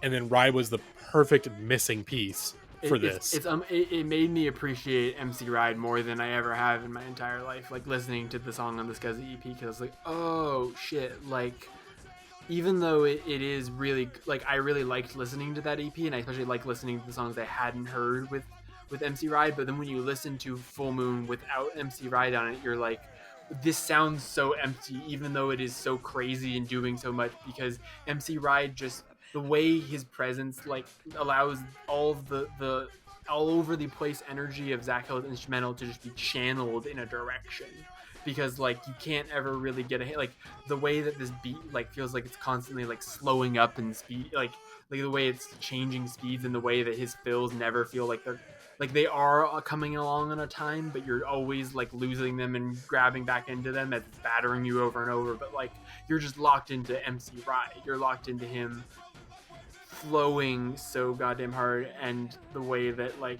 And then Ride was the perfect missing piece for this. It made me appreciate MC Ride more than I ever have in my entire life. Like listening to the song on the Scuzzy EP, because I was like, oh shit, like. Even though it is really like I really liked listening to that EP, and I especially like listening to the songs I hadn't heard with MC Ride, but then when you listen to Full Moon without MC Ride on it, you're like, this sounds so empty, even though it is so crazy and doing so much, because MC Ride, just the way his presence like allows all of the all over the place energy of Zach Hill's instrumental to just be channeled in a direction. Because like you can't ever really get a hit, like the way that this beat like feels like it's constantly like slowing up in speed, like the way it's changing speeds, and the way that his fills never feel like they are coming along on a time, but you're always like losing them and grabbing back into them as it's battering you over and over. But like you're just locked into MC Ride, you're locked into him flowing so goddamn hard, and the way that like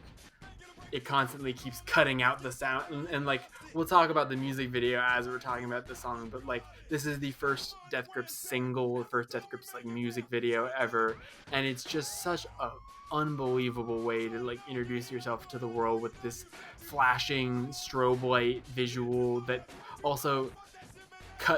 it constantly keeps cutting out the sound, and like we'll talk about the music video as we're talking about the song, but like this is the first Death Grips single, the first Death Grips like music video ever, and it's just such a unbelievable way to like introduce yourself to the world with this flashing strobe light visual that also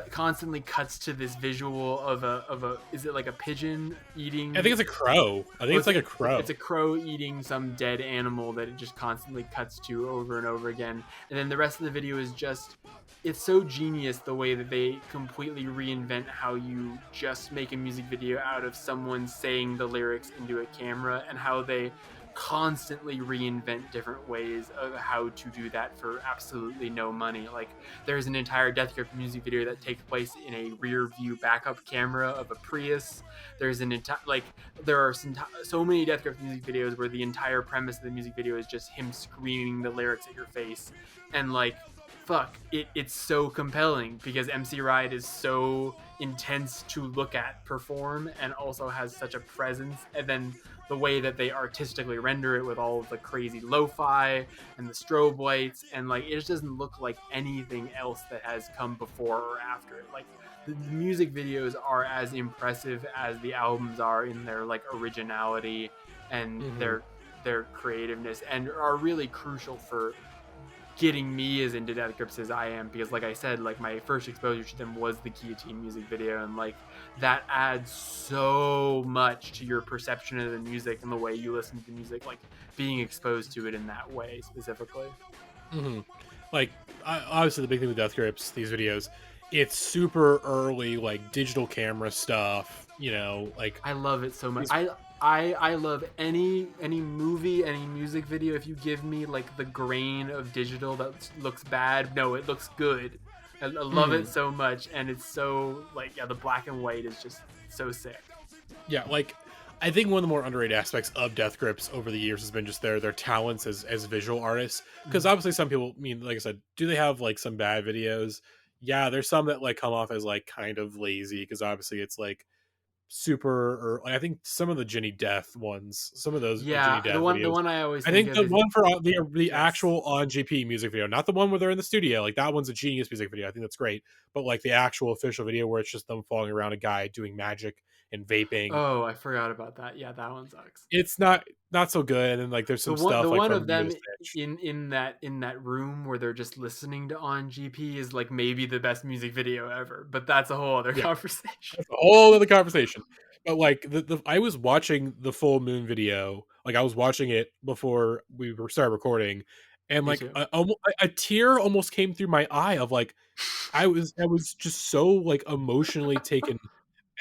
constantly cuts to this visual of a is it like a pigeon eating? I think it's a crow. I think it's like a crow. It's a crow eating some dead animal that it just constantly cuts to over and over again. And then the rest of the video is just, it's so genius the way that they completely reinvent how you just make a music video out of someone saying the lyrics into a camera, and how they constantly reinvent different ways of how to do that for absolutely no money. Like there's an entire Death Grip music video that takes place in a rear view backup camera of a Prius. There's an entire there are so many Death Grip music videos where the entire premise of the music video is just him screaming the lyrics at your face, and like fuck, it's so compelling because MC Ride is so intense to look at perform, and also has such a presence. And then the way that they artistically render it with all of the crazy lo-fi and the strobe lights, and like it just doesn't look like anything else that has come before or after it. Like the music videos are as impressive as the albums are in their like originality and their creativeness, and are really crucial for getting me as into Death Grips as I am, because like I said, like my first exposure to them was the Guillotine music video, and like that adds so much to your perception of the music and the way you listen to music, like being exposed to it in that way specifically. Like obviously the big thing with Death Grips, these videos, it's super early like digital camera stuff, you know, like I love it so much. I love any movie, any music video. If you give me like the grain of digital that looks bad, no, it looks good. I love it so much, and it's so like the black and white is just so sick. Yeah, like I think one of the more underrated aspects of Death Grips over the years has been just their talents as visual artists. Because obviously some people, I mean, like I said, do they have like some bad videos? Yeah, there's some that like come off as like kind of lazy, because obviously it's like super, or I think some of the Ginny Death ones, some of those Ginny Death the videos, one I always I think the one for the yes. actual on GP music video, not the one where they're in the studio, like that one's a genius music video, I think that's great, but like the actual official video where it's just them following around a guy doing magic and vaping. Oh, I forgot about that. Yeah, that one sucks. It's not so good. And then like there's some stuff the like one from of them in that room where they're just listening to On GP is like maybe the best music video ever, but that's a whole other conversation. That's a whole other conversation. But like I was watching the Full Moon video, like I was watching it before we started recording, and like a tear almost came through my eye of like I was just so like emotionally taken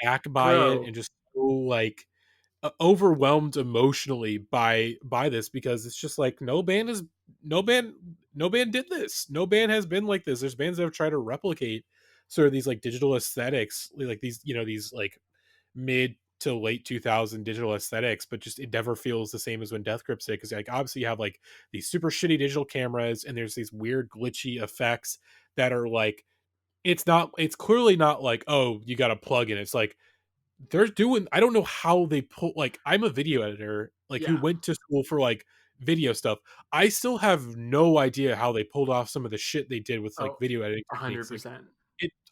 back by it, and just so like overwhelmed emotionally by this, because it's just like no band no band did this. No band has been like this. There's bands that have tried to replicate sort of these like digital aesthetics, like these, these like mid to late 2000 digital aesthetics, but just it never feels the same as when Death Grips did, because like obviously you have like these super shitty digital cameras and there's these weird glitchy effects that are like, it's clearly not like, oh, you got a plug in. It's like they're doing, I don't know how they pull, like I'm a video editor like who Yeah, went to school for like video stuff. I still have no idea how they pulled off some of the shit they did with like oh, video editing techniques. Like 100%.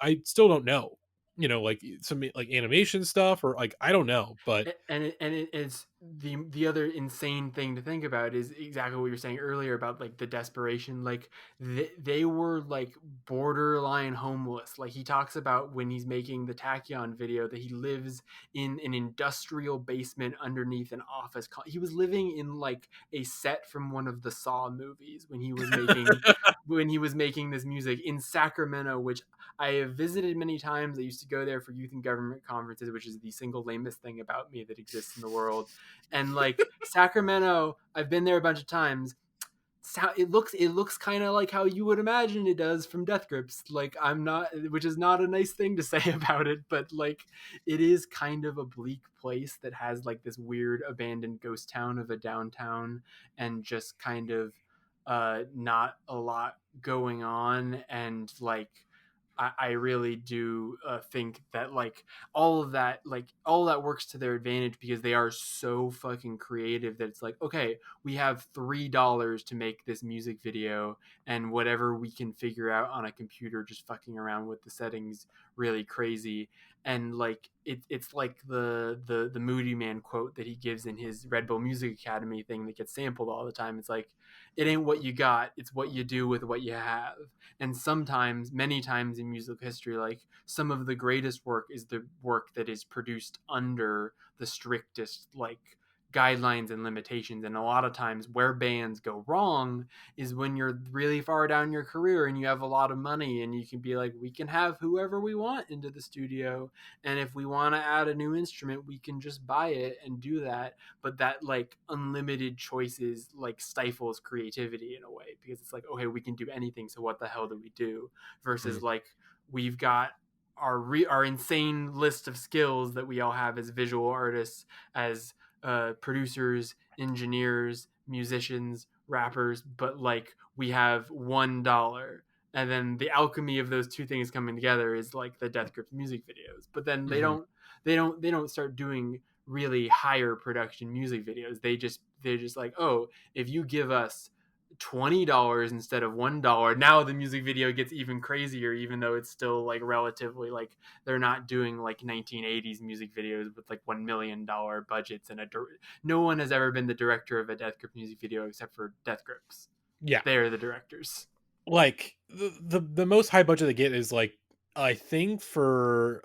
I still don't know, like some like animation stuff, or like I don't know, but It's the other insane thing to think about is exactly what you were saying earlier about like the desperation. Like they were like borderline homeless. Like he talks about when he's making the Tachyon video that he lives in an industrial basement underneath an office. He was living in like a set from one of the Saw movies when he was making this music in Sacramento, which I have visited many times. I used to go there for youth and government conferences, which is the single lamest thing about me that exists in the world. And like Sacramento, I've been there a bunch of times. It looks kind of like how you would imagine it does from Death Grips. Like I'm not, which is not a nice thing to say about it, but like it is kind of a bleak place that has like this weird abandoned ghost town of a downtown, and just kind of not a lot going on. And like I really do think that like all of that works to their advantage, because they are so fucking creative that it's like, okay, we have $3 to make this music video, and whatever we can figure out on a computer, just fucking around with the settings really crazy. And like it's like the Moody Man quote that he gives in his Red Bull Music Academy thing that gets sampled all the time. It's like, it ain't what you got, it's what you do with what you have. And sometimes, many times in music history, like some of the greatest work is the work that is produced under the strictest like guidelines and limitations. And a lot of times where bands go wrong is when you're really far down your career and you have a lot of money and you can be like, we can have whoever we want into the studio, and if we want to add a new instrument we can just buy it and do that. But that like unlimited choices like stifles creativity in a way, because it's like, okay, we can do anything, so what the hell do we do? Versus like we've got our insane list of skills that we all have as visual artists, as producers, engineers, musicians, rappers, but like we have $1, and then the alchemy of those two things coming together is like the Death Grips music videos. But then they don't start doing really higher production music videos. They're just like, oh, if you give us $20 instead of $1, now the music video gets even crazier, even though it's still like relatively like they're not doing like 1980s music videos with like $1 million budgets. And no one has ever been the director of a Death Grip music video except for Death Grips. yeah, They're the directors. like the most high budget they get is like, I think for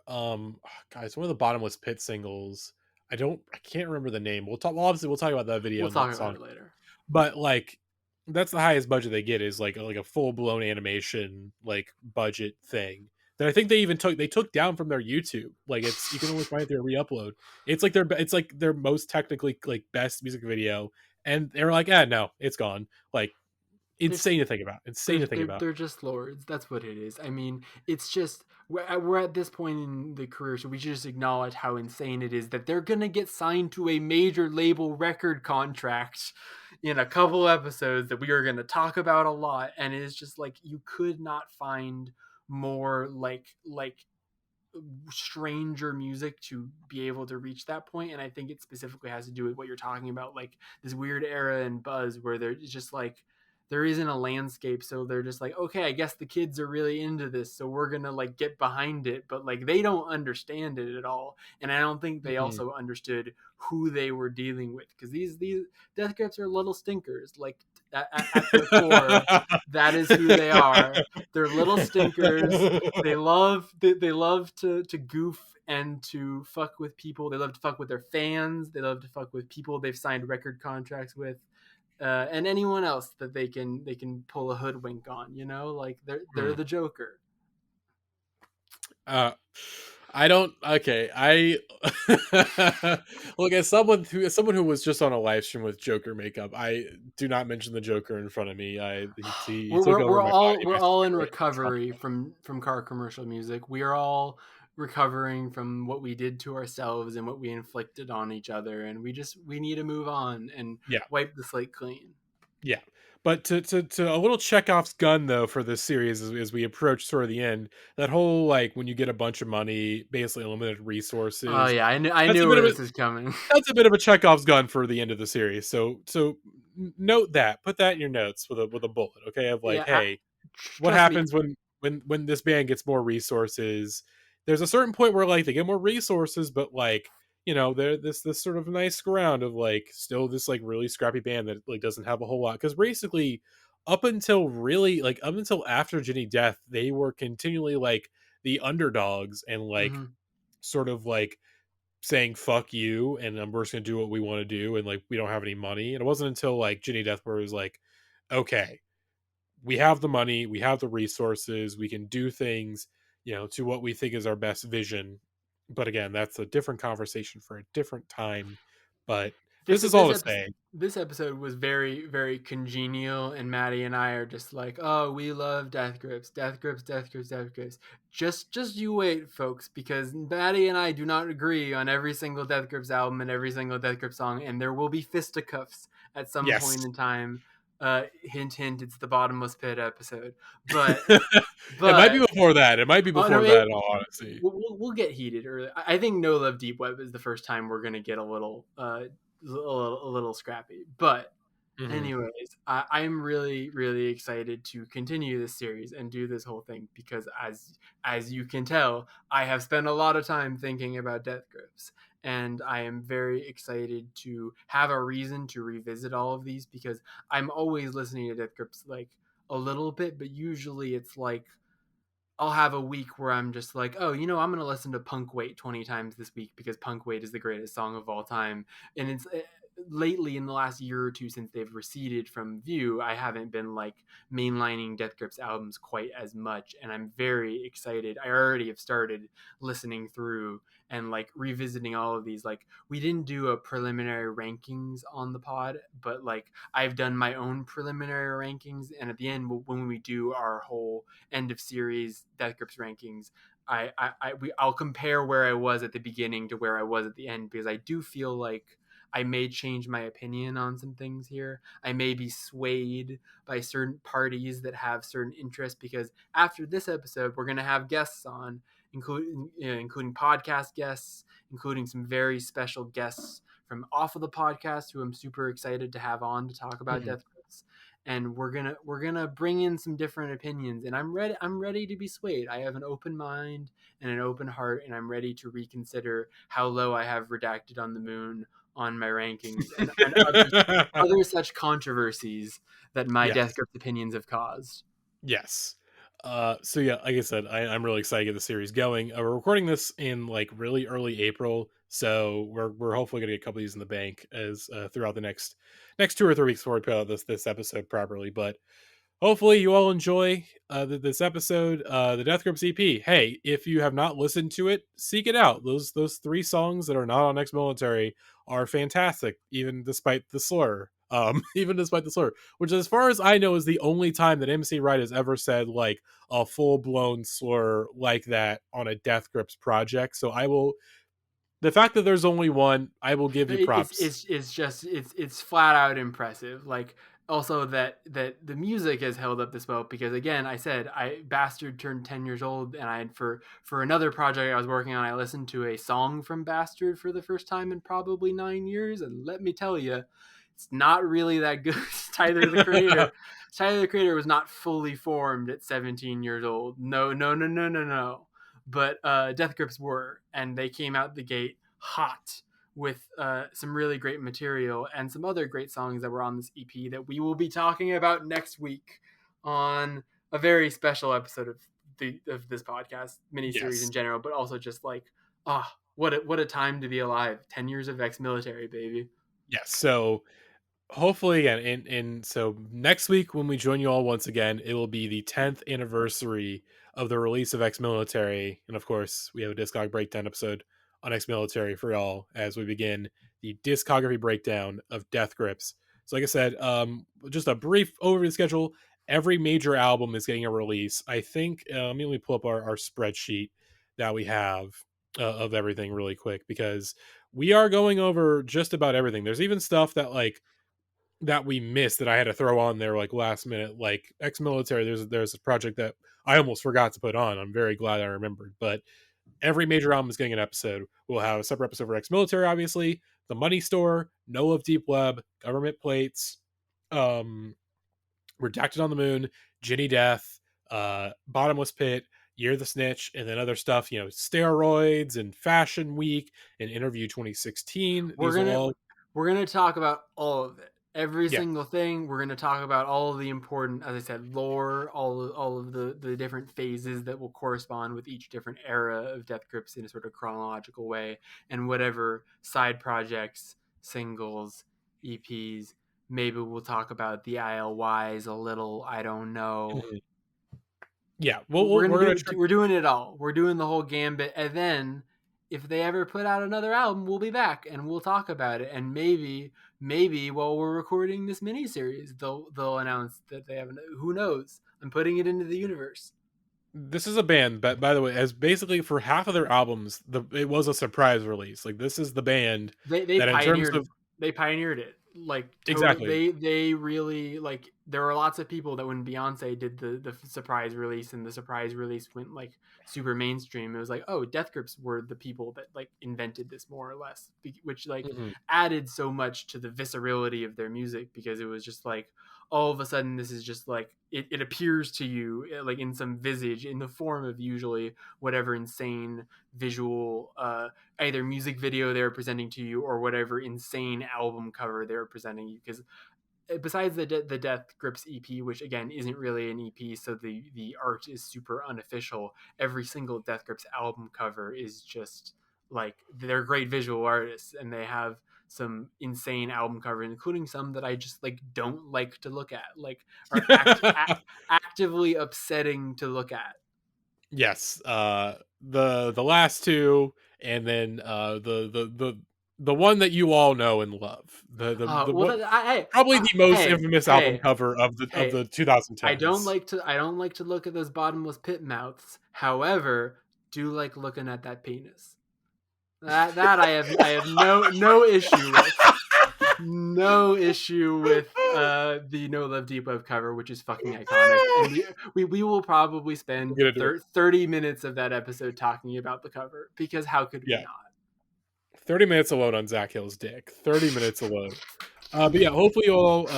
guys, one of the bottomless pit singles, I can't remember the name. Obviously we'll talk about that video We'll and talk that about song, it later. but like that's the highest budget they get, is like a full-blown animation like budget thing that I think they took down from their YouTube. Like it's, you can only find it through a re-upload. It's like their most technically like best music video, and they're like, no, it's gone. Like insane to think about. They're just lords. That's what it is. I mean, it's just we're at this point in the career, so we should just acknowledge how insane it is that they're gonna get signed to a major label record contract in a couple episodes that we are gonna talk about a lot. And it is just like, you could not find more like stranger music to be able to reach that point. And I think it specifically has to do with what you're talking about, like this weird era and buzz where there's just like, there isn't a landscape, so they're just like, okay, I guess the kids are really into this, so we're gonna like get behind it. But like they don't understand it at all, and I don't think they also understood who they were dealing with, because these Death Grips are little stinkers. Like at their core, that is who they are. They're little stinkers. They love to goof and to fuck with people. They love to fuck with their fans. They love to fuck with people they've signed record contracts with. And anyone else that they can pull a hoodwink on, like they're the Joker. I don't. Okay, I look, as someone who was just on a live stream with Joker makeup. I do not mention the Joker in front of me. He we're, took we're, over we're my all body, we're my all in spirit. recovery from car commercial music. We are all recovering from what we did to ourselves and what we inflicted on each other, and we need to move on and Yeah, wipe the slate clean. yeah. But to a little Chekhov's gun though for this series as we approach sort of the end, that whole like when you get a bunch of money, basically unlimited Oh resources. yeah, I That's a knew bit where of a this is coming. that's a bit of a Chekhov's gun for the end of the series. So note that, put that in your notes with a bullet, okay? Of like, Yeah, hey, what trust me. happens when this band gets more resources? There's a certain point where like they get more resources, but like they're this sort of nice ground of like still this like really scrappy band that like doesn't have a whole lot because basically up until after Jenny death they were continually like the underdogs and like Hmm. sort of like saying fuck you and we're just gonna do what we want to do and like we don't have any money. And it wasn't until like Jenny death where it was like, okay, we have the money, we have the resources, we can do things, to what we think is our best vision. But again, that's a different conversation for a different time. But this is all This to episode say, this episode was very very congenial, and Maddie and I are just like, oh, we love Death Grips, Death Grips, Death Grips, Death Grips. Just you wait, folks, because Maddie and I do not agree on every single Death Grips album and every single Death Grips song, and there will be fisticuffs at some yes. point in time. Hint, hint. It's the bottomless pit episode, but It might be but before that. It might be oh, no, before that, in all honesty. we'll get heated. Or I think No Love Deep Web is the first time we're gonna get a little scrappy. But Hmm. anyways, I'm really really excited to continue this series and do this whole thing because as you can tell, I have spent a lot of time thinking about Death Grips. And I am very excited to have a reason to revisit all of these because I'm always listening to Death Grips like a little bit, but usually it's like I'll have a week where I'm just like, oh, I'm going to listen to Punk Wait 20 times this week because Punk Wait is the greatest song of all time. And it's lately in the last year or two since they've receded from view, I haven't been like mainlining Death Grips albums quite as much. And I'm very excited. I already have started listening through and like revisiting all of these. Like, we didn't do a preliminary rankings on the pod, but like I've done my own preliminary rankings. And at the end, when we do our whole end of series Death Grips rankings, I'll compare where I was at the beginning to where I was at the end because I do feel like I may change my opinion on some things here. I may be swayed by certain parties that have certain interests because after this episode, we're going to have guests on, including podcast guests, including some very special guests from off of the podcast who I'm super excited to have on to talk about Hmm. Death Grips. And we're gonna bring in some different opinions, and I'm ready to be swayed. I have an open mind and an open heart, and I'm ready to reconsider how low I have redacted on the moon on my rankings and other such controversies that my Death Yes. Grips opinions have caused. Yes. So yeah, like I said, I'm really excited to get the series going. We're recording this in like really early April, so we're hopefully gonna get a couple of these in the bank as throughout the next 2 or 3 weeks before we put out this episode properly. But hopefully you all enjoy this episode, the Death Grips EP. Hey, if you have not listened to it, seek it out. Those 3 songs that are not on Ex Military are fantastic, even despite the slur. Even despite the slur, which, as far as I know, is the only time that MC Wright has ever said like a full blown slur like that on a Death Grips project. So I will. The fact that there's only one, I will give you props. It's just it's flat out impressive. Like, also that the music has held up this well because, again, I said I Bastard turned 10 years old, and I had for another project I was working on, I listened to a song from Bastard for the first time in probably 9 years, and let me tell you, it's not really that good. Tyler the Creator. Tyler the Creator was not fully formed at 17 years old. No, no, no, no, no, no. But Death Grips were, and they came out the gate hot with some really great material and some other great songs that were on this EP that we will be talking about next week on a very special episode of this podcast miniseries in Yes. general, but also just like, what a time to be alive. 10 years of ex-military, baby. Yes. So hopefully again, and so next week when we join you all once again, it will be the 10th anniversary of the release of Ex-Military, and of course we have a Discog Breakdown episode on Ex-Military for y'all as we begin the discography breakdown of Death Grips. So like I said, just a brief overview of the schedule. Every major album is getting a release. I think let me pull up our spreadsheet that we have of everything really quick, because we are going over just about everything. There's even stuff that we missed that I had to throw on there like last minute, like Ex-Military. There's a project that I almost forgot to put on. I'm very glad I remembered. But every major album is getting an episode. We'll have a separate episode for Ex-Military, obviously, The Money Store, No Love Deep Web, Government Plates, um, Redacted on the Moon, Ginny Death, Bottomless Pit, Year the Snitch, and then other stuff, steroids and Fashion Week and Interview 2016. We're These will gonna all, we're gonna talk about all of it, every yeah. single thing. We're gonna talk about all of the important, as I said, lore, all of the different phases that will correspond with each different era of Death Grips in a sort of chronological way, and whatever side projects, singles, EPs. Maybe we'll talk about the ILYs a little. I don't know. Mhm. Yeah, We're doing it all. We're doing the whole gambit, and then if they ever put out another album, we'll be back and we'll talk about it. And maybe while we're recording this miniseries, they'll announce that they have. Who knows? I'm putting it into the universe. This is a band, but by the way, as basically for half of their albums, it was a surprise release. Like, this is the band They that, in terms pioneered of, they pioneered it. Like exactly. they really, like, there were lots of people that when Beyonce did the surprise release, and the surprise release went like super mainstream, it was like, oh, Death Grips were the people that like invented this, more or less, which like Mhm. added so much to the viscerality of their music, because it was just like all of a sudden this is just like it appears to you like in some visage, in the form of usually whatever insane visual either music video they were presenting to you or whatever insane album cover they were presenting you. Because besides the Death Grips EP, which again isn't really an EP, so the art is super unofficial, every single Death Grips album cover is just like, they're great visual artists, and they have some insane album covers, including some that I just like don't like to look at, like are actively upsetting to look at. Yes, the last two, and then the one that you all know and love, the Well, what, probably the most hey, infamous album hey, cover of hey, the 2010s. I don't like to look at those bottomless pit mouths. However, do like looking at that penis. That I have no issue with. No issue with the No Love Deep Web cover, which is fucking iconic. And we will probably spend Get into it. 30 minutes of that episode talking about the cover, because how could we Yeah, not? 30 minutes alone on Zach Hill's dick. 30 minutes alone. But yeah, hopefully you'll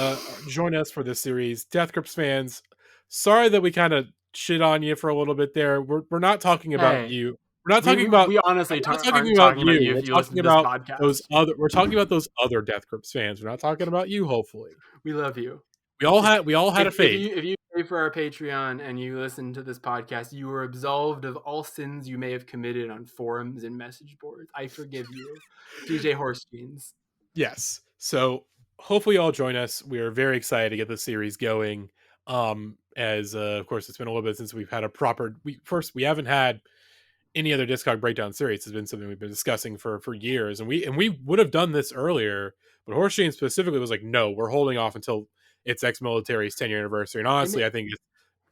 join us for this series. Death Grips fans, sorry that we kind of shit on you for a little bit there. We're not talking about Hey, you. We're not talking about. we honestly We're not aren't talking about talking about you. you We're if you listen talking to this about those podcast. other. We're talking about those other Death Grips fans. We're not talking about you. Hopefully, We love you. we all had a fate. If you pay for our Patreon and you listen to this podcast, you are absolved of all sins you may have committed on forums and message boards. I forgive you, DJ Horse Jeans. Yes. So hopefully y'all join us. We are very excited to get this series going. As of course it's been a little bit since we've had a proper. We haven't had any other Discog Breakdown series. Has been something we've been discussing for years, and we would have done this earlier, but Horseshoe specifically was like, no, we're holding off until it's Ex-Military's 10-year anniversary. And honestly, I think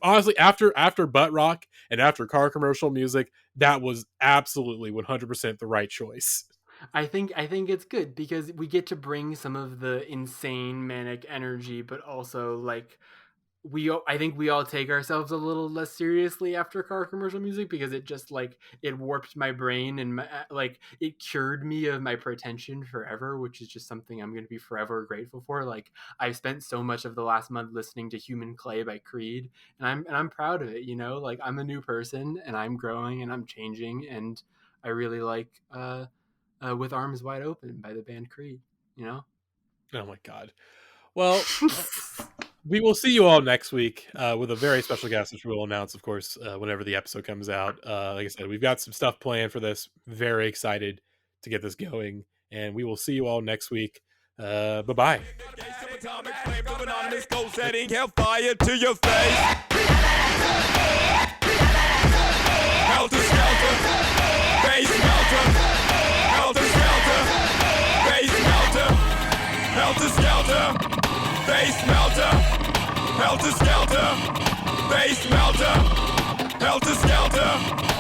after butt rock and after car commercial music, that was absolutely 100% the right choice. I think it's good because we get to bring some of the insane manic energy, but also like I think we all take ourselves a little less seriously after car commercial music, because it just like it warped my brain and like it cured me of my pretension forever, which is just something I'm going to be forever grateful for. Like, I've spent so much of the last month listening to Human Clay by Creed, and I'm proud of it, you know? Like, I'm a new person and I'm growing and I'm changing, and I really like With Arms Wide Open by the band Creed, you know? Oh my god. Well, we will see you all next week with a very special guest, which we will announce, of course, whenever the episode comes out. Like I said, we've got some stuff planned for this. Very excited to get this going, and we will see you all next week. Bye-bye. Atomic flame to an anonymous goal setting hellfire to your face. Helter skelter, face melter. Helter skelter, face melter. Helter skelter, face melter. Helter skelter, face melter. Helter skelter.